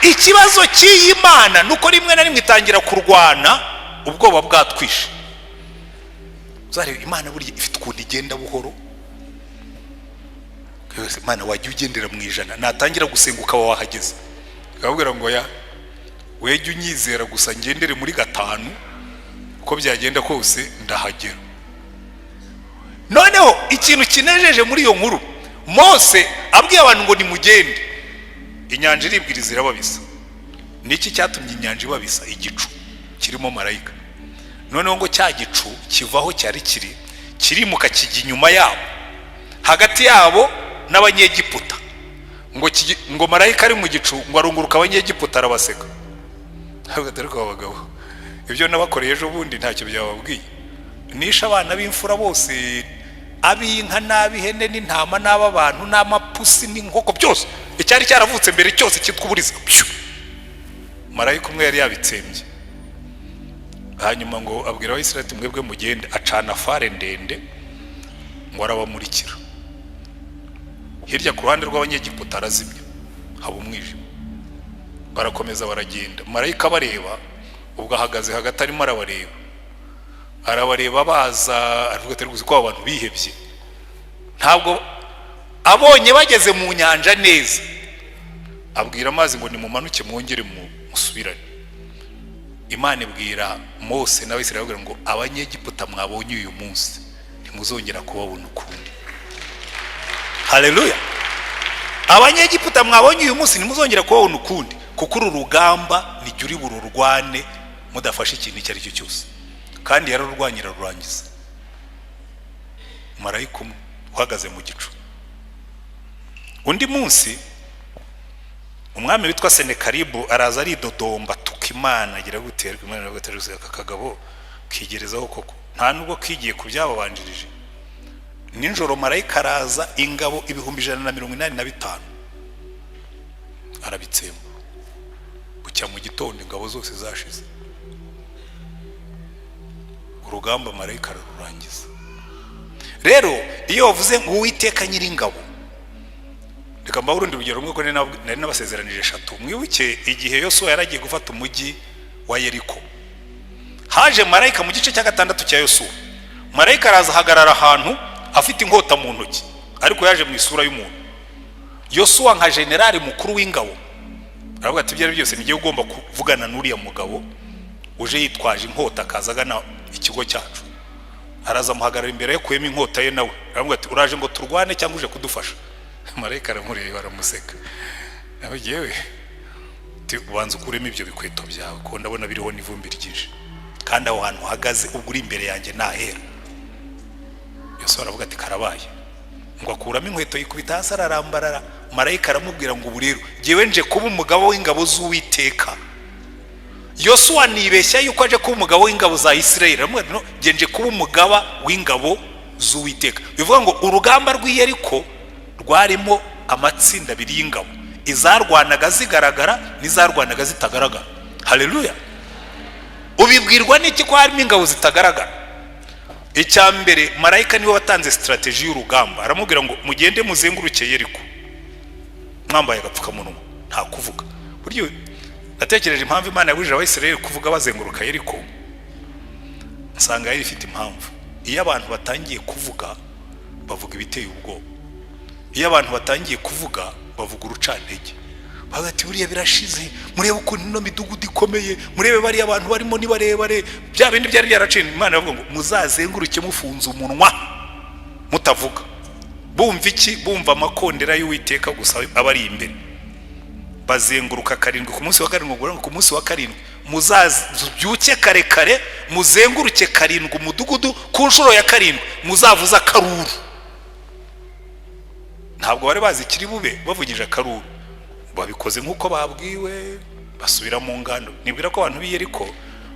A: Ikibazo cy'Imana nuko rimwe na rimwe itangira kurwana ubwoba bwatwishe. Uzareba Imana buri ifite ukuntu igenda buhoro. Kwese Imana wajya ugendera mu ijana, natangira gusenguka wahageze. Akabwira ngo ya wejye unyizera gusa ngendere muri 5, uko byagenda kose ndahagera. Noneho ikintu kinejeje muri iyo nkuru, Mose abwiye abantu ngo nimugende, inyanja iribwiriza irababisa. Niki cyatumye inyanja ibabisa? Igicu kirimo marayika. Noneho ngo cya gicu kivaho cyari kirimuka kijya inyuma yabo, hagati yabo n'Abanyegiputa. Ngo marayika ari mu gicu, ngo arunguruka Abanyegiputa arabaseka. Ntabwo atari ko abagabo ibyo nabakoreye ejo bundi ntacyo byababwiye. Nisha abana b'imfura bose, ab'inka n'ab'ihene n'intama n'abantu n'amapusi n'inkoko byose, icyari cyaravutse mbere cyose cyitwa uburiza. Marayika umwe yari yabitsembye. Hanyuma ngo abwira Abayisirayeli mwebwe mugende, acana fare ndende ngo arabamurikira. Hirya ku ruhande rw'Abanyegiputa arazimya, haba umwijima. Barakomeza baragenda, marayika bareba, ubwo ahagaze hagati arimo arabareba baza, avuga ati guzi ko abantu bihebye. Ntabwo abonye bageze mu nyanja neza, abwira amazi ngo nimumanuke mwongere musubirane. Imana ibwira Mose n'Abisirayeli ngo Abanyegiputa mwabonye uyu munsi ntimuzongera kubabona ukundi. Haleluya. Abanyegiputa mwabonye uyu munsi ntimuzongera kubabona ukundi, kuko uru rugamba nijye uri bururwane mudafashe ikintu icyo ari cyo cyose. Kandi yararurwanyira rurangiza. Marayika uhagaze mu gicu. Undi munsi umwami witwa Senekeribu araza aridodomba tuka Imana, agira guterwa Imana n'agateruza akagabo kigerezaho koko. Nta nubwo kigiye kubyababanjirije. Ninjoro marayika araza, ingabo 185 arabitsemba. Bucya mu gitondo ingabo zose zashize. Urugamba marayika rurangiza. Rero iyo wavuze ngo Uwiteka Nyiringabo, reka mba urundi rugero rumwe ko nari nabasezeranije 3. Mwibuke igihe Yosuwa yaragiye gufata umujyi wa Yeriko, haje marayika mu gice cya 6 cya Yosuwa. Marayika araza hagarara ahantu afite inkota mu ntoki, ariko yaje mu isura y'umuntu. Yosuwa nka generali mukuru w'ingabo aravuga ati byari byose nigiye ugomba kuvugana n'uriya mugabo uje yitwaje inkota kazagana ikigo cyacu. Araza muhagarara imbere yo kuyema inkota ye, nawe aravuga ati uraje ngo turwane cyangwa uje kudufasha? Marayika aramureba aramuseka. Nawe yewe ubanza ukuremo ibyo bikweto byawe ko ndabona biriho n'ivumbi ryinshi, kandi aho hantu uhagaze ubwo uri imbere yanjye nahera. Yosuwa aravuga ati karabaye. Ngo akuramo inkweto yikubita hasi ararambarara. Marayika aramubwira ngo ubu rero ngewe nje kuba umugabo w'ingabo z'Uwiteka, Yosuwa nibeshya yuko aje kuba umugabo w'ingabo za Isirayeli. Aramubwira no, nje kuba umugaba w'ingabo z'Uwiteka. Bivuga ngo urugamba rw'Iyeriko rwarimo amatsinda abiri y'ingabo, izarwanaga zigaragara n'izarwanaga zitagaragara. Haleluya. Ubibwirwa n'iki ko harimo ingabo zitagaragara? Icya mbere, marayika niwe watanze strategy y'urugamba. Aramubwira ngo mugende muzenguruke Yeriko mwambaye agapfukamunwa, nta kuvuga. Buryo natekereje impamvu Imana yabujije Abisirayeli kuvuga bazenguruka Yeriko, nsanga yari ifite impamvu. Iyo abantu batangiye kuvuga bavuga ibiteye ubwoba, iyo abantu batangiye kuvuga bavuga urucantege. Bagati buriya birashize, murebe ukuntu ino midugudu ikomeye, murebe bari abantu barimo ni barebare, bya bindi byari byaraciye. Imana yavuga ngo muzazenguruke mufunze umunwa mutavuga. Bumva iki? Bumva amakondera y'Uwiteka gusa abari imbere. Bazenguruka karindwi ku munsi wa karindwi, ngo ku munsi wa karindwi muzabyuke kare kare muzenguruke karindwi umudugudu, ku nshuro ya karindwi muzavuza akaruru. Ntabwo bari bazi kiri bube bavugije akaruru, babikoze nk'uko babwiwe, basubira mu ngando. Nibwira ko abantu b'Iyeriko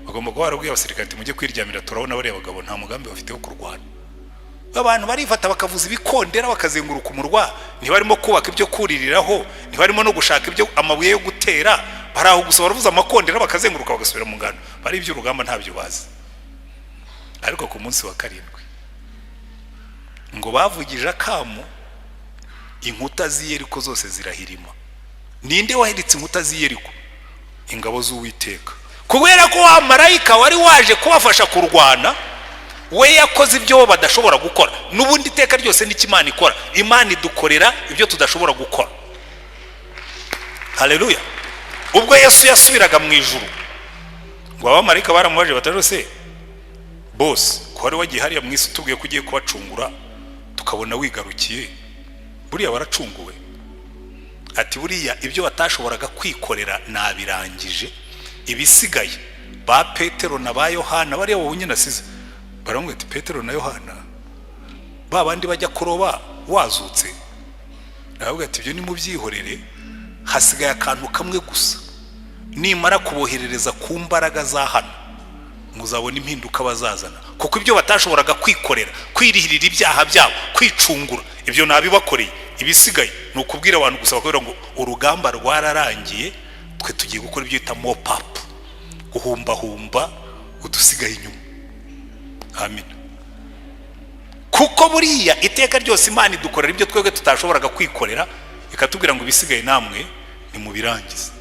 A: bagomba kuba barabwiye abasirikare ati mujye kwiryamira, turabona bariya bagabo nta mugambi bafite wo kurwana. Abantu barifata bakavuza ibikondera bakazenguruka umurwa, ntibarimo kubaka ibyo kuririraho, ntibarimo no gushaka ibyo amabuye yo gutera, baraho gusa baravuza amakondera bakazenguruka bagasubira mu ngando. Bari iby'urugamba ntabyo bazi. Ariko ku munsi wa karindwi ngo bavugije akamu, inkuta z'Iyeriko zose zirahirima. Ninde wahiritse inkuta z'Iyeriko? Ingabo z'Uwiteka. Kubera ko wa marayika wari waje kubafasha kurwana, we yakoze ibyo badashobora gukora. Nubundi iteka ryose n'iki Imana ikora. Imana idukorera ibyo tudashobora gukora. Haleluya. Ubwo Yesu yasubiraga mu ijuru, ngo abamarayika baramubaje batarose bose ko wari wagiye hariya mu isi tubwiye ko ugiye kubacungura, tukabona wigarukiye, buriya waracunguwe? Ati buriya ibyo batashoboraga kwikorera nabirangije, ibisigaye ba Petero na ba Yohana bariya wabonye nasize. Baramubwira ati Petero na Yohana ba bandi bajya kuroba wazutse? Aravuga ati ibyo ni mubyihorere, hasigaye akantu kamwe gusa, nimara kuboherereza ku mbaraga za hano muzabona impinduka bazazana. Kuko ibyo batashoboraga kwikorera, kwirihirira ibyaha byabo, kwicungura, ibyo nabibakoreye. Ibisigaye ni ukubwira abantu gusa bakubwira ngo urugamba rwararangiye, twe tugiye gukora ibyo bita mop up, guhumbahumba udusigaye inyuma. Amen. Kuko buriya iteka ryose Imana idukorera ibyo twebwe tutashoboraga kwikorera, ikatubwira ngo ibisigaye namwe ni mubirangize.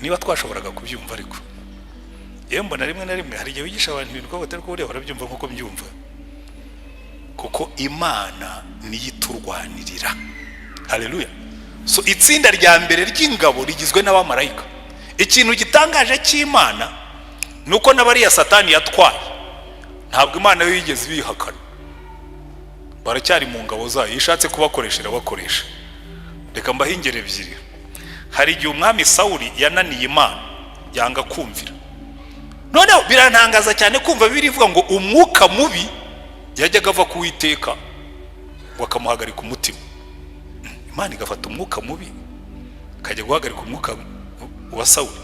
A: Niba twashoboraga kubyumva, ariko yewe mbona rimwe na rimwe hari igihe wigisha abantu ibintu ko batari kuburiya barabyumva nk'uko mbyumva. Kuko Imana niyo iturwanirira. Haleluya. So itsinda rya mbere ry'ingabo rigizwe n'abamarayika. Ikintu gitangaje cy'Imana nuko n'abariya Satani yatwaye, ntabwo Imana yo yigeze bihakana. Baracyari mu ngabo zayo, yishatse kubakoresha irabakoresha. Reka mbahingere ebyiri. Hari igihe umwami Sawuli yananiye Imana, yanga kumvira. Noneho birantangaza cyane kumva Bibiliya ivuga ngo umwuka mubi yajyaga ava ku Uwiteka wakamuhagarika umutima. Imana igafata umwuka mubi kajya guhagarika umwuka wa Sawuli,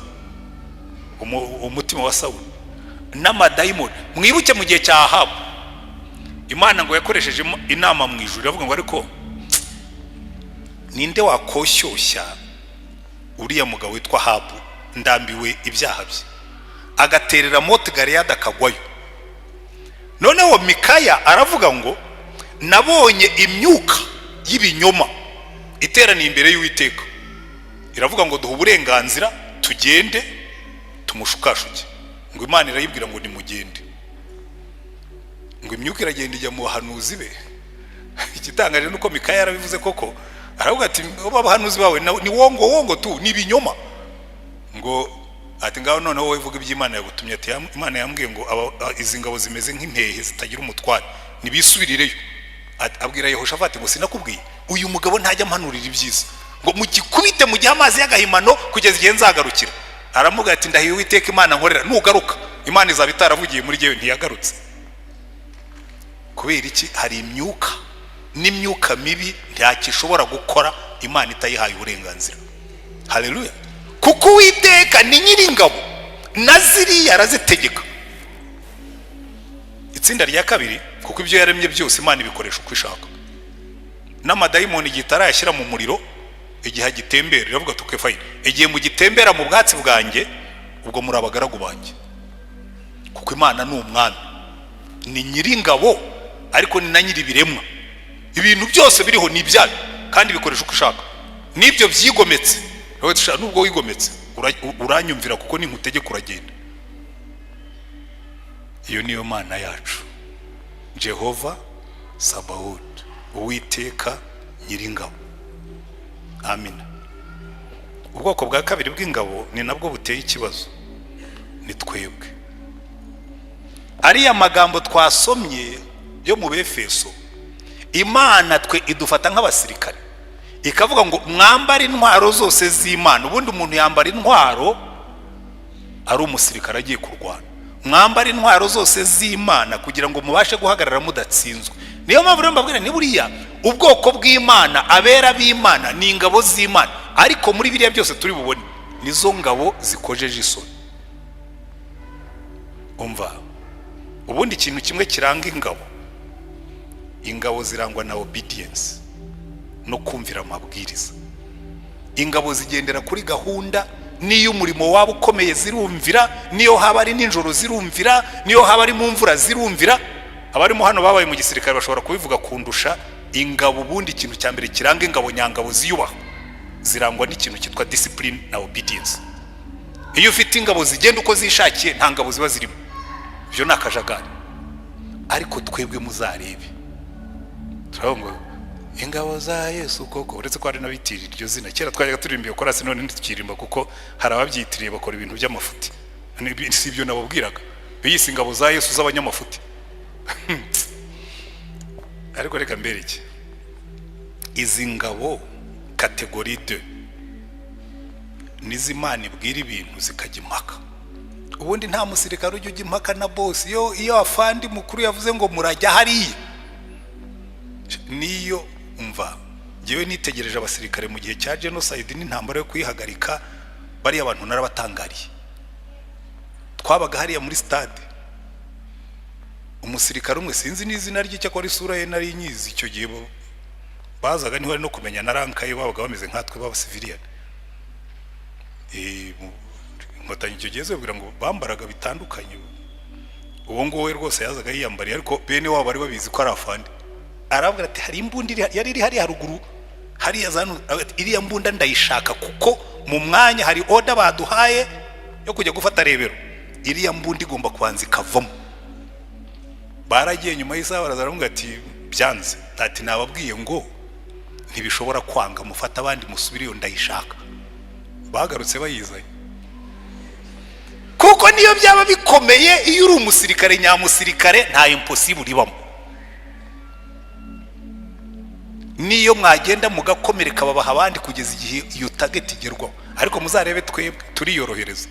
A: umutima wa Sawuli n'amadayimoni. Mwibuke mu gihe cya Ahabu, Imana ngo yakoresheje inama mu ijuru, iravuga ngo ariko ninde wakoshyushya uriya mugabo witwa Ahabu, ndambiwe ibyaha bye, agaterera Moti Galeyadi akagwayo. Noneho Mikaya aravuga ngo nabonye imyuka y'ibinyoma iteraniye imbere y'Uwiteka, iravuga ngo duha uburenganzira tugende tumushukashuke. Ngo Imana irayibwira ngo nimugende. Ngo imyuka iragenda ijya mu bahanuzi be. Igitangaje nuko Mikaya yarabivuze koko, aravuga ati abahanuzi bawe ni wongo tu, ni ibinyoma. Ngo ati ngaho noneho wowe vuga iby'Imana yagutumye. Ati Imana yambwiye ngo izi ngabo zimeze nk'impehe zitagira umutware, nibisubirireyo. Abwira Yehoshafati ngo sinakubwiye uyu mugabo ntajya ampanurira ibyiza, ngo mugikubite mu gihe amazi y'agahimano kugeza igihe nzagarukira. Aramuga ati ndahiye Uwiteka Imana nkorera, nugaruka Imana izaba itaravugiye muri jewe. Ntiyagarutse. Kubera iki? Hari imyuka n'imyuka mibi ntakishobora gukora Imana itayihaye uburenganzira. Haleluya. kuko Uwiteka ni nyiringabo na ziriya arazitegeka. Itsinda rya kabiri, kuko ibyo yaremye byose Imana ibikoresha uko ishaka. N'amadayimoni igihe itarayashyira mu muriro, igihe agitembera iravuga tuke fayine, igihe mu gitembera mu bwatsi bwanjye, ubwo muri abagaragu banjye. Kuko Imana ni umwami, ni nyiringabo, ariko ni na nyiribiremwa. Ibintu byose biriho ni ibyayo kandi bikoresha uko ishaka. Nibyo byigometse, nubwo wigometse uranyumvira kuko ninkutegeka uragenda. Iyo niyo Mana yacu, Jehova Sabaoth, Uwiteka nyiringabo. Amina. Ubwoko bwa kabiri bw'ingabo ni nabwo buteye ikibazo, ni twebwe. Ariya magambo twasomye yo mu Befeso, Imana twe idufata nk'abasirikare, ikavuga ngo mwambare intwaro zose z'Imana. Ubundi umuntu yambara intwaro ari umusirikare agiye kurwana. Mwambare intwaro zose z'Imana kugira ngo mubashe guhagarara mudatsinzwe. Niyo mpamvu rero mbabwira ni buriya ubwoko bw'Imana, abera b'Imana ni ingabo z'Imana, ariko muri biriya byose turi bubone nizo ngabo zikojeje isoni. Umva, ubundi ikintu kimwe kiranga ingabo zirangwa na obedience, no kumvira amabwiriza. Ingabo zigendera kuri gahunda, niyo umurimo wabo ukomeye zirumvira, niyo haba ari ninjoro zirumvira, niyo haba ari mu mvura zirumvira. Abarimo hano babaye mu gisirikare bashobora kubivuga kundusha. Ingabo ubundi ikintu cya mbere kiranga ingabo nyangabo ziyubaha, zirangwa n'ikintu cyitwa discipline na obedience. Iyo ufite ingabo zigenda uko zishakiye, nta ngabo ziba zirimo, byo ni akajagari. Ariko twebwe muzarebe, turabona ingabo za Yesu koko, uretse ko hari n'abitira iryo zina. Kera twajyaga turirimba korasi, none ntikirimba kuko hari ababyitiriye bakora ibintu by'amafuti. Si ibyo nababwiraga, biyise ingabo za Yesu z'abanyamafuti. Ariko reka mbereke, izi ngabo kategori 2 nizo Imana ibwira ibintu zikajya impaka. Ubundi nta musirikare ujya impaka na boss. Iyo afandi mukuru yavuze ngo murajya hariya, niyo umva. Jewe nitegereje abasirikare mu gihe cya genocide n'intambara yo kuyihagarika, bari abantu narabatangariye. Twabaga hariya muri stade, umusirikare umwe sinzi n'izina rye cyakora isura ye nari nyizi. Icyo gihe bazaga niho ari no kumenya na ranka ye, babaga bameze nkatwe baba civilian. Inkotanyi icyo gihe zibwira ngo bambaraga bitandukanye. Uwo nguwo rwose yazaga yiyambariye, ariko bene wabo bari babizi ko ari afandi. Aravuga ati hari imbundi yari iri hari haruguru, hariya zanu, iriya mbunda ndayishaka kuko mu mwanya hari order baduhaye yo kujya gufata rebero. Iriya mbundi igomba kubanza ikavamo. Baragiye nyuma y'isaha barazaramubwira ati byanze, ati nababwiye ngo ntibishobora kwanga, mufata abandi musubiriyo ndayishaka. Bagarutse bayizanye, kuko niyo byaba bikomeye, iyo uri umusirikare nyamusirikare nta impossible ibamo. Niyo mwagenda mugakomereka babaha abandi kugeza igihe iyo target igerwaho. Ariko muzarebe twebwe turiyorohereza.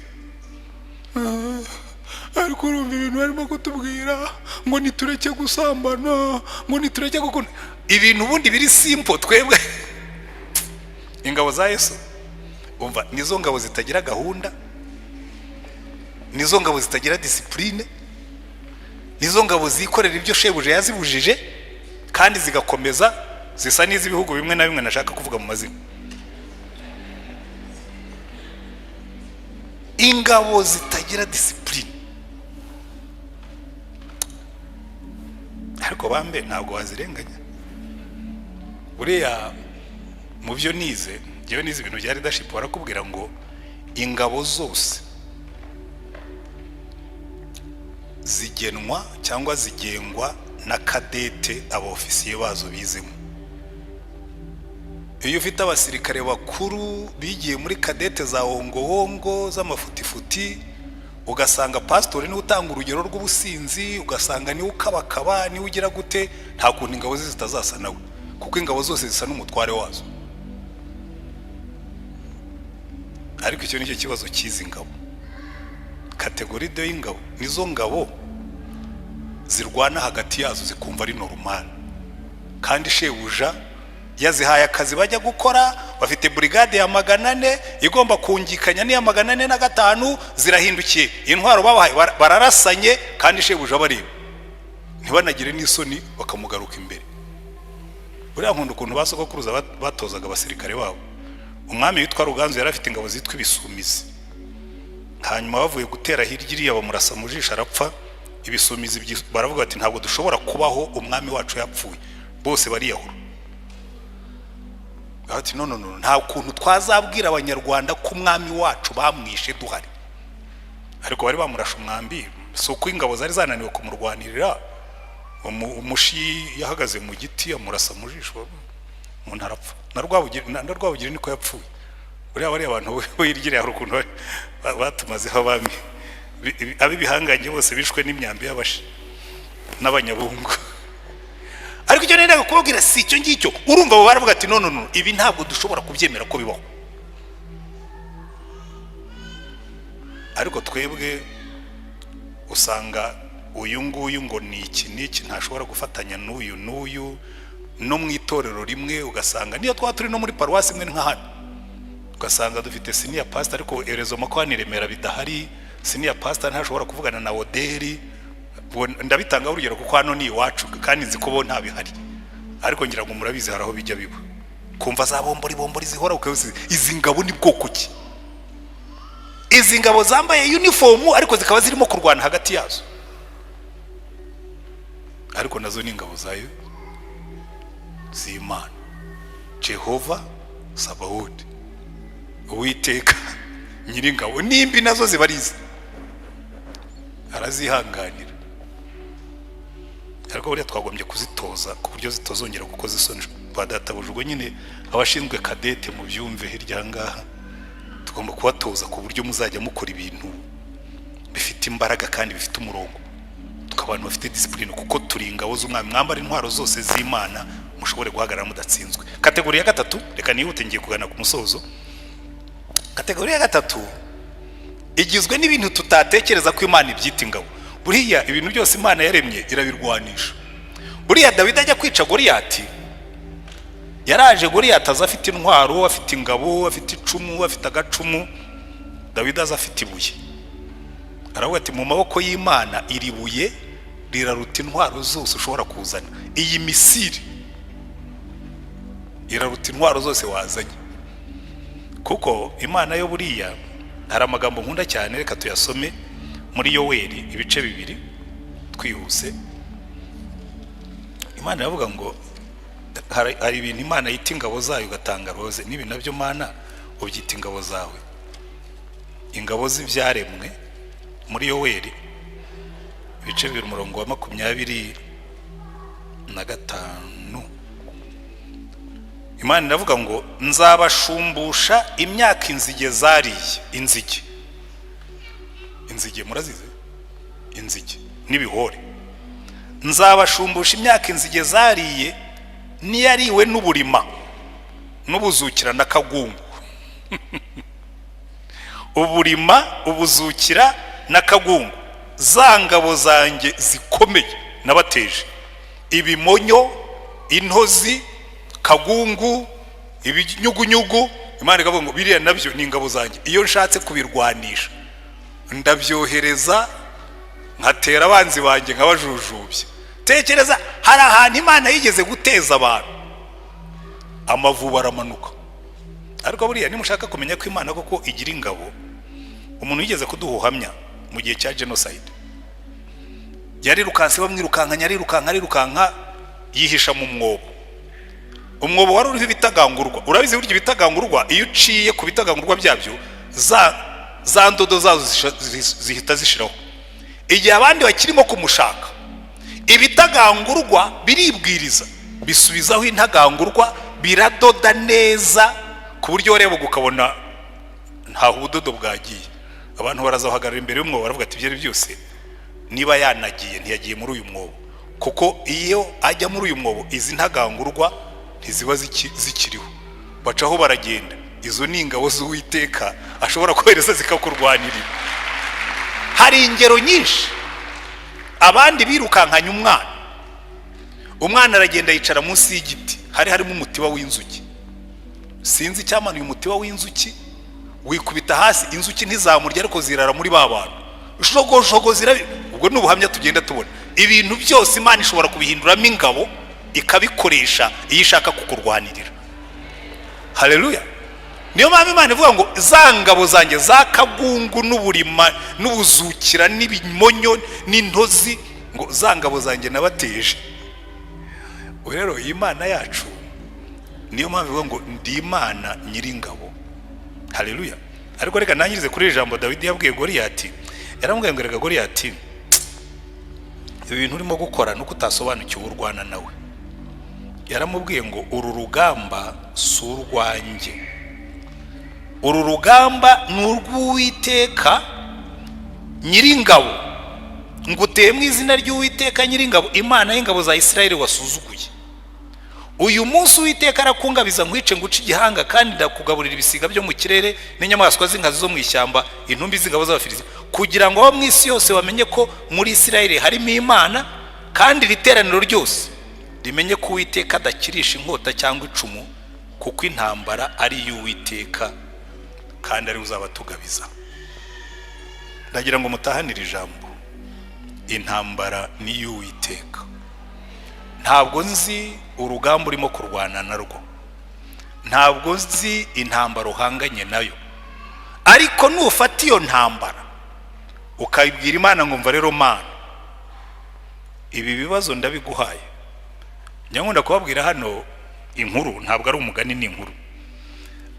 A: Ariko urumva ibintu barimo kutubwira ngo nitureke gusambana, ngo nitureke gukunda ibintu ubundi biri simple. Twebwe ingabo za Yesu, umva, nizo ngabo zitagira gahunda, nizo ngabo zitagira discipline, nizo ngabo zikorera ibyo shebuje yazibujije kandi zigakomeza. Zisa n'iz'ibihugu bimwe na bimwe nashaka kuvuga mu mazina. Ingabo zitagira discipline. Ariko bambe ntabwo wazirenganya. Buriya mu byo nize, ngewe nize ibintu bya leadership, barakubwira ngo ingabo zose zigenwa cyangwa zigengwa na kadete, aba ofisiye bazo bizemo. Iyo ufite abasirikare bakuru bigiye muri kadete za hongo z'amafutifuti, ugasanga pastori niwe utanga urugero rw'ubusinzi, ugasanga niwe ukabakaba, niwe ugira gute, nta kuntu ingabo ze zitazasa nawe, kuko ingabo zose zisa n'umutware wazo. Ariko icyo nicyo kibazo cy'izi ngabo. Kategori 2 y'ingabo nizo ngabo zirwana hagati yazo zikumva ari normal, kandi shebuja yazihaye akazi bajya gukora, bafite brigade ya 400 igomba kungikanya n'iya 405, zirahindukiye intwaro babahaye bararasanye kandi shebuja bareba ntibanagire n'isoni bakamugaruka imbere. Buriya nkunda ukuntu basogokuruza batozaga abasirikare babo. Umwami witwa Ruganzu yari afite ingabo zitwa ibisumizi, hanyuma bavuye gutera hirya iriya bamurasa mu jisho arapfa. Ibisumizi baravuga bati ntabwo dushobora kubaho umwami wacu yapfuye, bose bariyahura. Ati no nta kuntu twazabwira abanyarwanda ko umwami wacu bamwishe duhari. Ariko bari bamurasha umwambi, so ko ingabo zari zananiwe kumurwanirira, umushi yahagaze mu giti amurasa mu jisho umuntu arapfa. Na Rwabugiri niko yapfuye. Buriya bari abantu wirigire hari ukuntu batumazeho abami abibihanganye bose bishwe n'imyambi y'abashi n'abanyabungu. Ariko icyo nenda kubabwira si icyo ngicyo. Urumva abo baravuga ati no ibi ntabwo dushobora kubyemera ko bibaho. Ariko twebwe usanga uyu nguyu ngo niki ntashobora gufatanya n'uyu no mu itorero rimwe, ugasanga niyo turi no muri paruwasi imwe nka hano, ugasanga dufite senior pastor ariko erezo makwani Remera bidahari. Senior pastor ntashobora kuvugana na Oderi. Ndabitanga urugero kuko hano ni iwacu kandi nzi ko bo ntabihari, ariko ngira ngo murabizi haraho bijya biba. Kumva za bombori zihora ukavuze izi ngabo ni bwoko ki? Izi ngabo zambaye uniform ariko zikaba zirimo kurwana hagati yazo, ariko nazo ni ingabo zayo z'Imana. Jehova Sabaoth, Uwiteka Nyiringabo, nimbi nazo zibarize arazihanganira. Ariko buriya twagombye kuzitoza ku buryo zitozongera kuko zisoni badatabujwe. Nyine abashinzwe kadete mu byumve hirya ngaha tugomba kubatoza ku buryo muzajya mukora ibintu bifite imbaraga kandi bifite umurongo, tukabantu bafite discipline, kuko turi ingabo z'umwami. Mwambara intwaro zose z'Imana mushobore guhagarara mudatsinzwe. Kategori ya 3, reka nihute ngiye kugana ku musozo. Kategori ya 3 igizwe n'ibintu tutatekereza ko Imana ibyita ingabo. Buriya ibintu byose Imana yaremye irabirwanisha. Buriya Dawidi ajya kwica Goliyati, yaraje Goliyati aza afite intwaro, afite ingabo, afite icumu, afite agacumu. Dawidi aza afite ibuye, aravuga ati mu maboko y'Imana iri buye riraruta intwaro zose ushobora kuzana. Iyi misiri iraruta intwaro zose wazanye. Kuko Imana yo buriya hari amagambo nkunda cyane, reka tuyasome muri Yoweri ibice 2 twihuse. Imana yavuga ngo hari ibintu Imana yita ingabo zayo ugatanga roze, nibi nabyo Mana ubyita ingabo zawe, ingabo z'ibyaremwe. Muri Yoweri ibice 2 umurongo wa 25 Imana iravuga ngo nzabashumbusha imyaka inzige zariye. Inzige murazize? Inzige n'ibihore. Nzabashumbusha imyaka inzige zariye niyariwe n'uburima n'ubuzukira na kagungu. Uburima, ubuzukira na kagungu, za ngabo zanjye zikomeye nabateje. Ibimonyo, intozi, kagungu, ibinyugunyugu. Imana ikavuga ngo biriya nabyo ni ingabo zanjye. Iyo nshatse kubirwanisha ndabyohereza nkatera abanzi banjye nkabajujubye. Tekereza, hari ahantu Imana yigeze guteza abantu amavuba aramanuka. Ariko buriya nimushaka kumenya ko Imana koko igira ingabo, umuntu yigeze kuduhuhamya mu gihe cya genocide. Yarirukanse bamwirukanka yihisha mu mwobo. Umwobo wari uriho ibitagangurwa. Urabizi buryo ibitagangurwa iyo uciye ku bitagangurwa byabyo za ndodo zazo zihita zishiraho. Igihe abandi bakirimo kumushaka, ibitagangurwa biribwiriza bisubizaho intagangurwa, biradoda neza ku buryo wareba ukabona nta ubudodo bwagiye. Abantu barazahagarara imbere y'umwobo baravuga ati ibyo byose niba yanagiye ntiyagiye muri uyu mwobo, kuko iyo ajya muri uyu mwobo izi ntagangurwa ntiziba zikiriho, bacaho baragenda. Izo ni ingabo z'Uwiteka ashobora kohereza zikakurwanirira. Hari ingero nyinshi. Abandi birukankanya umwana, umwana aragenda yicara munsi y'igiti, hari harimo umutiba w'inzuki, sinzi icyamanuye umutiba w'inzuki, wikubita hasi, inzuki ntizamurya ariko zirara muri ba bantu, shogo zirabi. Ubwo ni ubuhamya tugenda tubona. Ibintu byose Imana ishobora kubihinduramo ingabo ikabikoresha iyo ishaka kukurwanirira. Haleluya. Niyo mpamvu Imana ivuga ngo za ngabo zanjye za kagungu n'uburima n'ubuzukira n'ibimonyo n'intozi, ngo za ngabo zanjye nabateje. Rero Imana yacu niyo mpamvu ivuga ngo ndi Imana nyiringabo. Haleluya. Ariko reka nangirize kuri ijambo Dawidi yabwiye Goliyati. Yaramubwiye ngo rega Goliyati, ibintu urimo gukora nuko utasobanukiwe urwana nawe. Yaramubwiye ngo uru rugamba si urwanjye, uru rugamba ni urw'Uwiteka nyiringabo, nguteye mu izina ry'Uwiteka nyiringabo, Imana y'ingabo za Isirayeli wasuzuguye. Uyu munsi Uwiteka arakungabiza nkwice nguce igihanga, kandi ndakugaburira ibisiga byo mu kirere n'inyamaswa z'inkazi zo mu ishyamba, intumbi z'ingabo z'Abafilisiti, kugira ngo abo mu isi yose bamenye ko muri Isirayeli harimo Imana, kandi iriteraniro ryose rimenye ko Uwiteka adakirisha inkota cyangwa icumu, kuko intambara ari iy'Uwiteka kandi ari uzabatugabiza. Ndagira ngo mutahanire ijambo, intambara ni iy'Uwiteka. Ntabwo nzi urugamba urimo kurwana narwo, ntabwo nzi intambara uhanganye nayo, ariko nufata iyo ntambara ukayibwira Imana ngo mva rero Mana, ibi bibazo ndabiguhaye. Nyangunda kubabwira hano inkuru, ntabwo ari umugani, ni inkuru.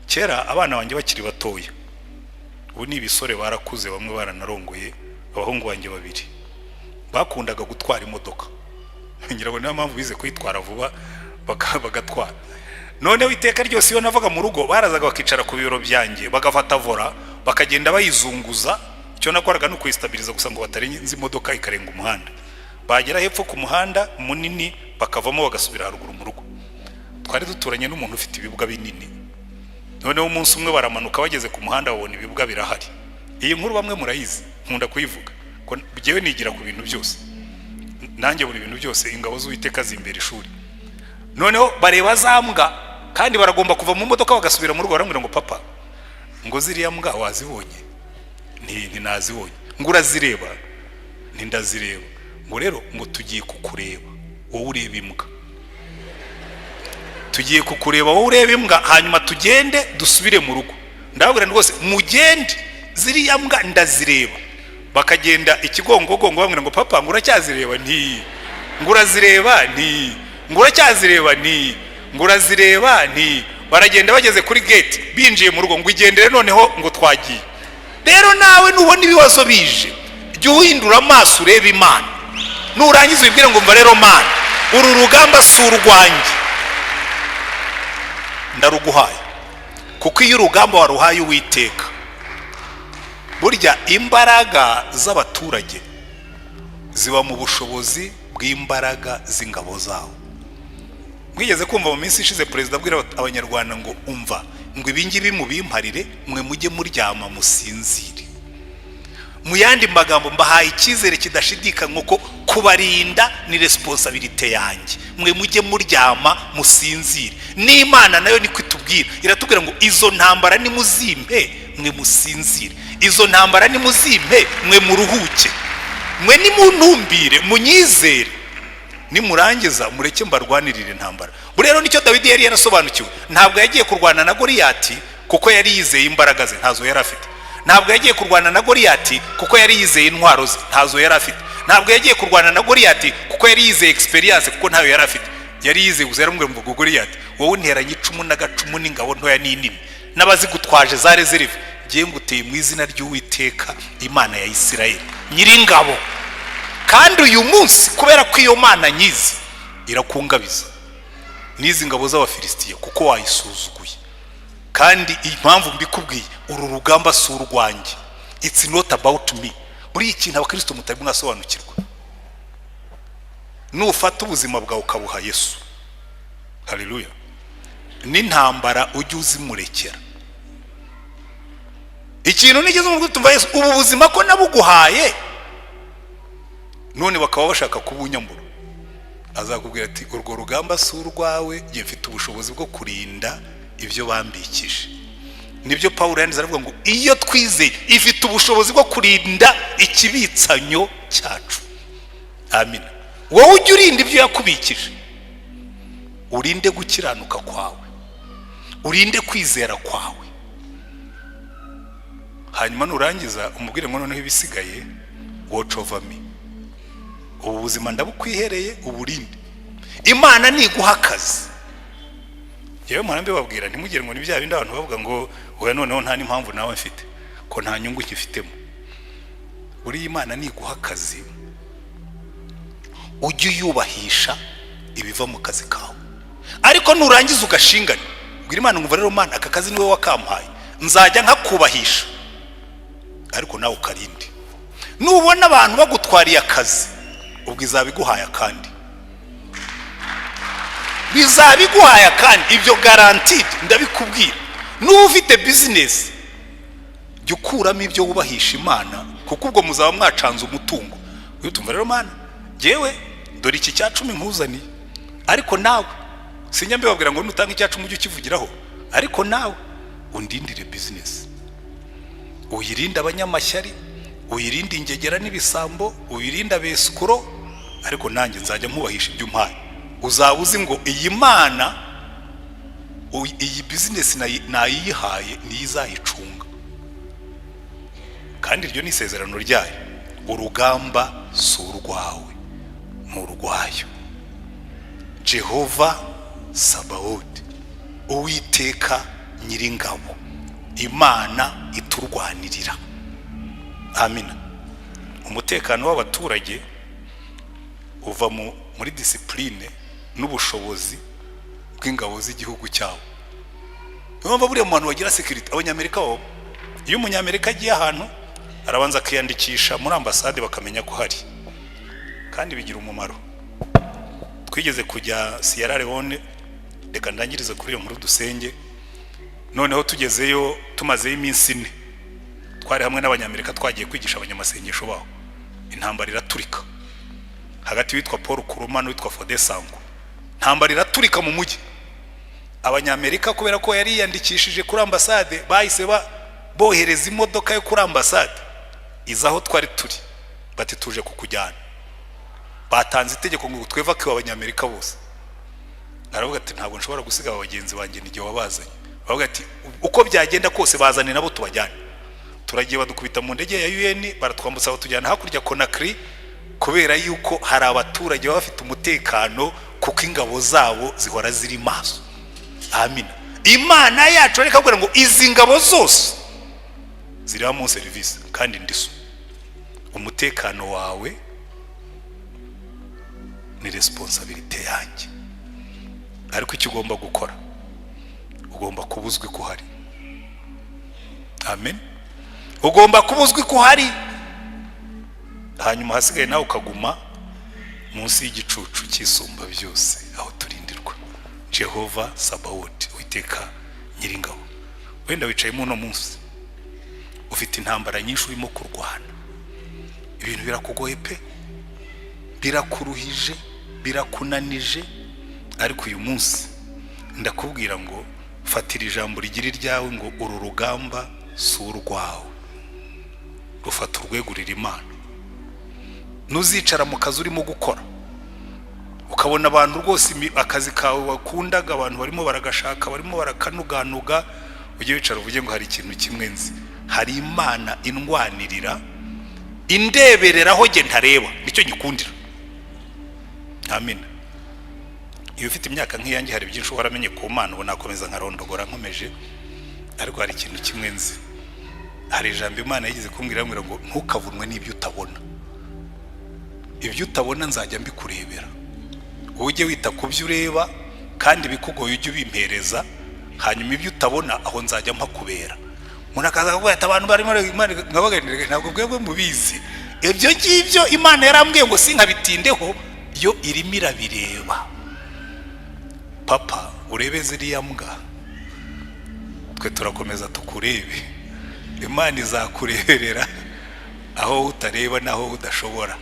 A: Kera abana banjye bakiri batoya, ubu ni ibisore barakuze, bamwe baranarongoye, abahungu banjye babiri bakundaga gutwara imodoka. Ngira ngo niyo mpamvu bize kwitwara vuba bagatwara. Noneho iteka ryose iyo navaga mu rugo barazaga bakicara ku biro byanjye, bagafata vora bakagenda bayizunguza. Icyo nakoraga no kuyistabiliza gusa ngo batarenze imodoka ikarenga umuhanda. Bagera hepfo ku muhanda munini bakavamo bagasubira haruguru mu rugo. Twari duturanye n'umuntu ufite ibibwa binini. Noneho umunsi umwe baramanuka, bageze ku muhanda babona ibibwa birahari. Iyi nkuru bamwe murayizi, nkunda kuyivuga ko byewe nigira ku bintu byose. Nanjye buri bintu byose ingabo z'Uwiteka zimbere ishuri. Noneho bareba za mbwa, kandi baragomba kuva mu modoka bagasubira mu rugo, barambwira ngo papa, ngo ziriya mbwa wazibonye? Nti nazibonye. Ngo urazireba? Nti ndazireba. Ngo rero ngo tugiye kukureba wowe ureba imbwa, tugiye kukureba wowe ureba imbwa, hanyuma tugende dusubire mu rugo. Ndababwira rwose mugende, ziriya mbwa ndazireba. Bakagenda ikigongogongo bamwira ngo papa, ngo uracyazireba? Nti ngo urazireba? Nti ngo uracyazireba? Nti ngo urazireba? Nti baragenda bageze kuri gate binjiye mu rugo, ngo igendere noneho ngo twagiye. Rero nawe nubona ibibazo bije, jya uhindura amaso ureba Imana, nurangiza ubibwire ngo mva rero Mana, uru rugamba si urwanjye, ndaruguhaye. Kuko iyo urugamba waruhaye Uwiteka, burya imbaraga z'abaturage ziba mu bushobozi bw'imbaraga z'ingabo zawo. Mwigeze kumva mu minsi ishize perezida abwira abanyarwanda ngo umva, ngo ibingibi mubimparire, mwe mujye muryama musinzire. Mu yandi magambo, mbahaye icyizere kidashidikanywa ko kubarinda ni responsibility yanjye, mwe mujye muryama musinzire. N'Imana nayo niko itubwira, iratubwira ngo izo ntambara nimuzimpe mwe musinzire, izo ntambara nimuzimpe mwe muruhuke, mwe nimuntumbire munyizere, nimurangiza mureke mbarwanirire intambara. Rero nicyo Dawidi yari yarasobanukiwe. Ntabwo yagiye kurwana na Goliyati kuko yari yizeye imbaraga ze, ntazo yari afite. Ntabwo yagiye kurwana na Goliyati kuko yari yizeye intwaro ze, ntazo yari afite. Ntabwo yagiye kurwana na Goliyati kuko yari yizeye experience, kuko ntayo yari afite. Yari yizeye gusa, yaramubwira ngo Goliyati, wowe nteranye icumu n'agacumu n'ingabo ntoya n'inini n'abazigutwaje za reserve, ngiye nguteye mu izina ry'Uwiteka Imana ya Isirayeli nyiringabo. Kandi uyu munsi kubera ko iyo Mana nyizi irakungabiza n'izi ngabo z'Abafilisitiya kuko wayisuzuguye. Kandi impamvu mbikubwiye, uru rugamba si urwanjye, it's not about me. Muri ikintu abakristo mutari mwasobanukirwa, nufata ubuzima bwawe ukabuha Yesu, haleluya, n'intambara ujye uzimurekera. Ikintu nigeze mu gutumva Yesu, ubu buzima ko nabuguhaye, none bakaba bashaka kubunyambura. azakubwira ati urwo rugamba si urwawe, njye mfite ubushobozi bwo kurinda ibyo bambikije. Nibyo Pawulo yanditse aravuga ngo iyo twizeye ifite ubushobozi bwo kurinda ikibitsanyo cyacu. Amina. Wowe ujye urinda ibyo yakubikije, urinde gukiranuka kwawe, urinde kwizera kwawe. Hanyuma nurangiza umubwire ngo noneho ibisigaye watch over me. Ubu buzima ndabukwihereye, uburinde. Imana niguha akazi. Yewe murambe babwira ntimugire ngo ni bya bindi abantu bavuga ngo oya noneho nta n'impamvu nawe mfite ko nta nyungu nkifitemo. Buri Imana niguha akazi ujye uyubahisha ibiva mu kazi kawe, ariko nurangiza ugashingana ubwira Imana ngo rero Mana aka kazi niwe wakampaye, nzajya nkakubahisha, ariko nawe ukarinde. Nubona abantu bagutwariye akazi ubwo izabiguhaye kandi bizabiguhaye kandi ibyo guaranteed ndabikubwira. N'ufite business jya ukuramo ibyo wubahisha Imana, kuko ubwo muzaba mwacanze umutungo. Utumva rero Mana jewe dore iki cya 10 nkuzaniye, ariko nawe sinyambe babwira ngo nutanga icya 10 ujye ukivugiraho, ariko nawe undindire business, uyirinde abanyamashyari, uyirinde ingegera n'ibisambo, uyirinde abesukuro, ariko nanjye nzajya nkubahisha ibyo umpaye. Uzaba uzi ngo iyi Mana iyi business nayihaye nizayicunga, kandi iryo ni isezerano ryayo. Urugamba si urwawe, ni urwayo. Jehova Sabaoth, Uwiteka Nyiringabo, Imana iturwanirira. Amina. Umutekano w'abaturage uva muri discipline n'ubushobozi bw'ingabo z'igihugu cyawo. Niyo buriya mu bantu bagira security abanyamerika bo, iyo umunyamerika agiye ahantu arabanza akiyandikisha muri ambasade bakamenya ko hari, kandi bigira umumaro. Twigeze kujya Sierra Leone, reka ndangirize kuri iyo nkuru dusenge. Noneho tugezeyo tumazeyo iminsi 4, twari hamwe n'abanyamerika twagiye kwigisha abanyamasengesho baho. Intambara iraturika hagati witwa Paul Kuruma n'uwitwa Fode Sango. Intambara iraturika mu mujyi. Abanyamerika kubera ko yari yandikishije kuri ambasade bahise bohereza imodoka yo kuri ambasade izaho twari turi, bati tuje kukujyana. Batanze itegeko ngo tweva ko abanyamerika bose. Aravuga ati ntabwo nshobora gusiga abagenzi banjye n'igihe wabazanye. Aravuga ati uko byagenda kose bazane nabo tubajyane. Turagiye badukubita mu ndege ya UN baratwambutsa batujyana hakurya Conakry, kubera yuko hari abaturage bafite umutekano kuko ingabo zabo zihora ziri maso. Amina. Imana yacu reka kugira ngo izi ngabo zose ziri mu service kandi ndiso. Umutekano wawe ni responsibility yanjye, ariko icyo ugomba gukora ugomba kubuzwi ko hari. Amen. Ugomba kubuzwi ko hari, hanyuma hasigaye nawe ukaguma munsi y'igicucu cy'isumba byose aho turindirwa. Jehova Sabaoth, Uwiteka Nyiringabo. Wenda wicaye mu no munsi ufite intambara nyinshi urimo kurwana, ibintu birakugoye pe, birakuruhije, birakunanije, ariko uyu munsi ndakubwira ngo fatira ijambo rigira ryawe ngo uru rugamba si urwawe, rufata urwegurira Imana. Nuzicara mu kazi urimo gukora ukabona abantu rwose akazi kawe wakundaga abantu barimo baragashaka, barimo barakanuganuga, ujye wicara uvuge ngo hari ikintu kimwe nzi, hari Imana indwanirira indebereraho nge ntareba, nicyo gikundira. Amen. Iyo ufite imyaka nk'iyanjye hari byinshi waramenye ku Mana, ubu nakomeza nkarondogora nkomeje, ariko hari ikintu kimwe nzi. Hari ijambo Imana yagize kumbwira ngo ntukavunwe n'ibyo utabona. Ibyo utabona nzajya mbikurebera, ujye wita ku byo ureba kandi bikugoye ujye ubimpereza, hanyuma ibyo utabona aho nzajya mpakubera. Umuntu akaza kuvuga ati abantu barimo nkabaganira, ntabwo bwebwe mubizi ibyo ngibyo Imana yarambwiye ngo sinkabitindeho, yo irimo irabireba. Papa urebe ziriya mbwa, twe turakomeza tukurebe. Imana izakureberera aho utareba naho udashobora.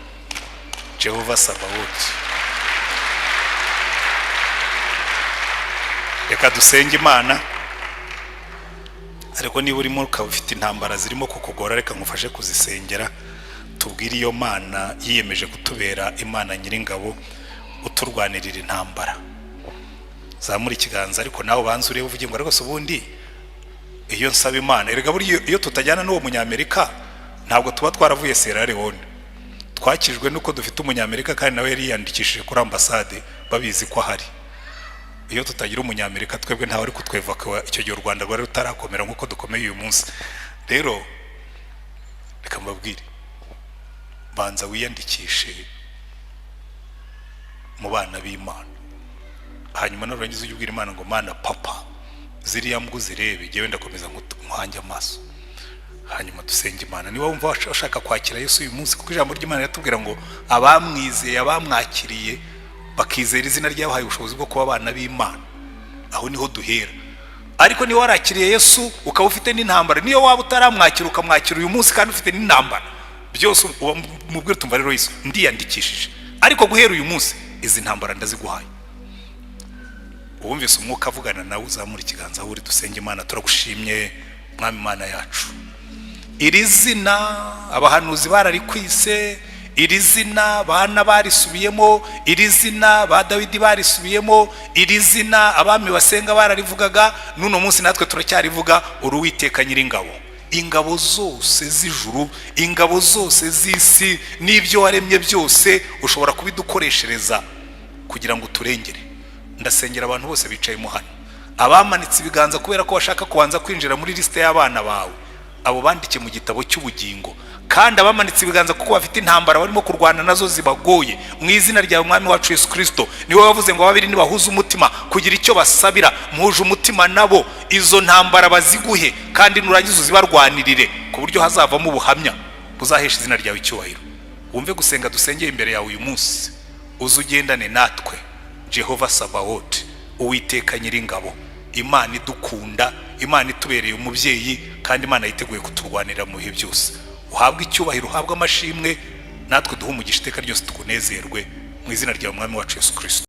A: Jehova Sabaoth. reka dusenge Imana. Ariko niba urimo ukaba ufite intambara zirimo kukugora, reka ngufashe kuzisengera. Tubwire iyo Mana yiyemeje kutubera Imana Nyiringabo, uturwanirira intambara. Zamura ikiganza ariko nawe banze urebe uvuge ngo ariko ubundi iyo nsaba Imana, erega buri iyo tutajyana n'uwo munyamerika ntabwo tuba twaravuye Sierra Leone. Twakijwe nuko dufite umunyamerika kandi nawe yari yandikishije kuri ambasade babizi ko ahari. Iyo tutagira umunyamerika twebwe ntawe ari kutwevaka, icyo gihe u Rwanda rwari rutarakomera nkuko dukomeye uyu munsi. Rero reka mbabwire, banza wiyandikishe mu bana b'Imana, hanyuma narangiza ujye ubwira Imana ngo Mana papa ziriya mbwa zirebe, jewe ndakomeza nkuhanje amaso. Hanyuma dusenge Imana. Niba wumva washaka kwakira Yesu uyu munsi, kuko ijambo ry'Imana yatubwira ngo abamwizeye, abamwakiriye bakizera izina ryabahaye ubushobozi bwo kuba abana b'Imana, aho niho duhera. Ariko niba warakiriye Yesu ukaba ufite n'intambara, niyo waba utaramwakira ukamwakira uyu munsi kandi ufite n'intambara, byose mubwire tumva rero Yesu ndiyandikishije, ariko guhera uyu munsi izi ntambara ndaziguhaye. Uwumvise umwuka avugana nawe uzamura ikiganza aho uri, dusenge Imana. Turagushimye Mwami Imana yacu, iri zina abahanuzi bararikwise, iri zina bana barisubiyemo, iri zina ba Dawidi barisubiyemo, iri zina abami basenga bararivugaga, n'uno munsi natwe turacyarivuga, uri Uwiteka Nyiringabo. Ingabo zose z'ijuru, ingabo zose z'isi, n'ibyo waremye byose ushobora kubidukoreshereza kugira ngo turengere. Ndasengera abantu bose bicayemo hano, abamanitse ibiganza kubera ko bashaka kubanza kwinjira muri liste y'abana bawe, abo bandike mu gitabo cy'ubugingo. Kandi abamanitse ibiganza kuko bafite intambara barimo kurwana nazo zibagoye, mu izina ryawe Mwami wacu Yesu Kristo, niwe wavuze ngo babiri nibahuza umutima kugira icyo basabira, muhuje umutima nabo, izo ntambara baziguhe kandi nurangiza uzibarwanirire ku buryo hazavamo ubuhamya buzahesha izina ryawe icyubahiro. Wumve gusenga dusengeye imbere yawe uyu munsi, uzugendane natwe Jehova Sabaoth, Uwiteka Nyiringabo, Imana idukunda, Imana itubereye umubyeyi, kandi Imana yiteguye kuturwanira mu bihe byose. Uhabwe icyubahiro, uhabwe amashimwe, natwe duhe umugisha iteka ryose tukunezerwe, mu izina ryawe Mwami wacu Yesu Kristo.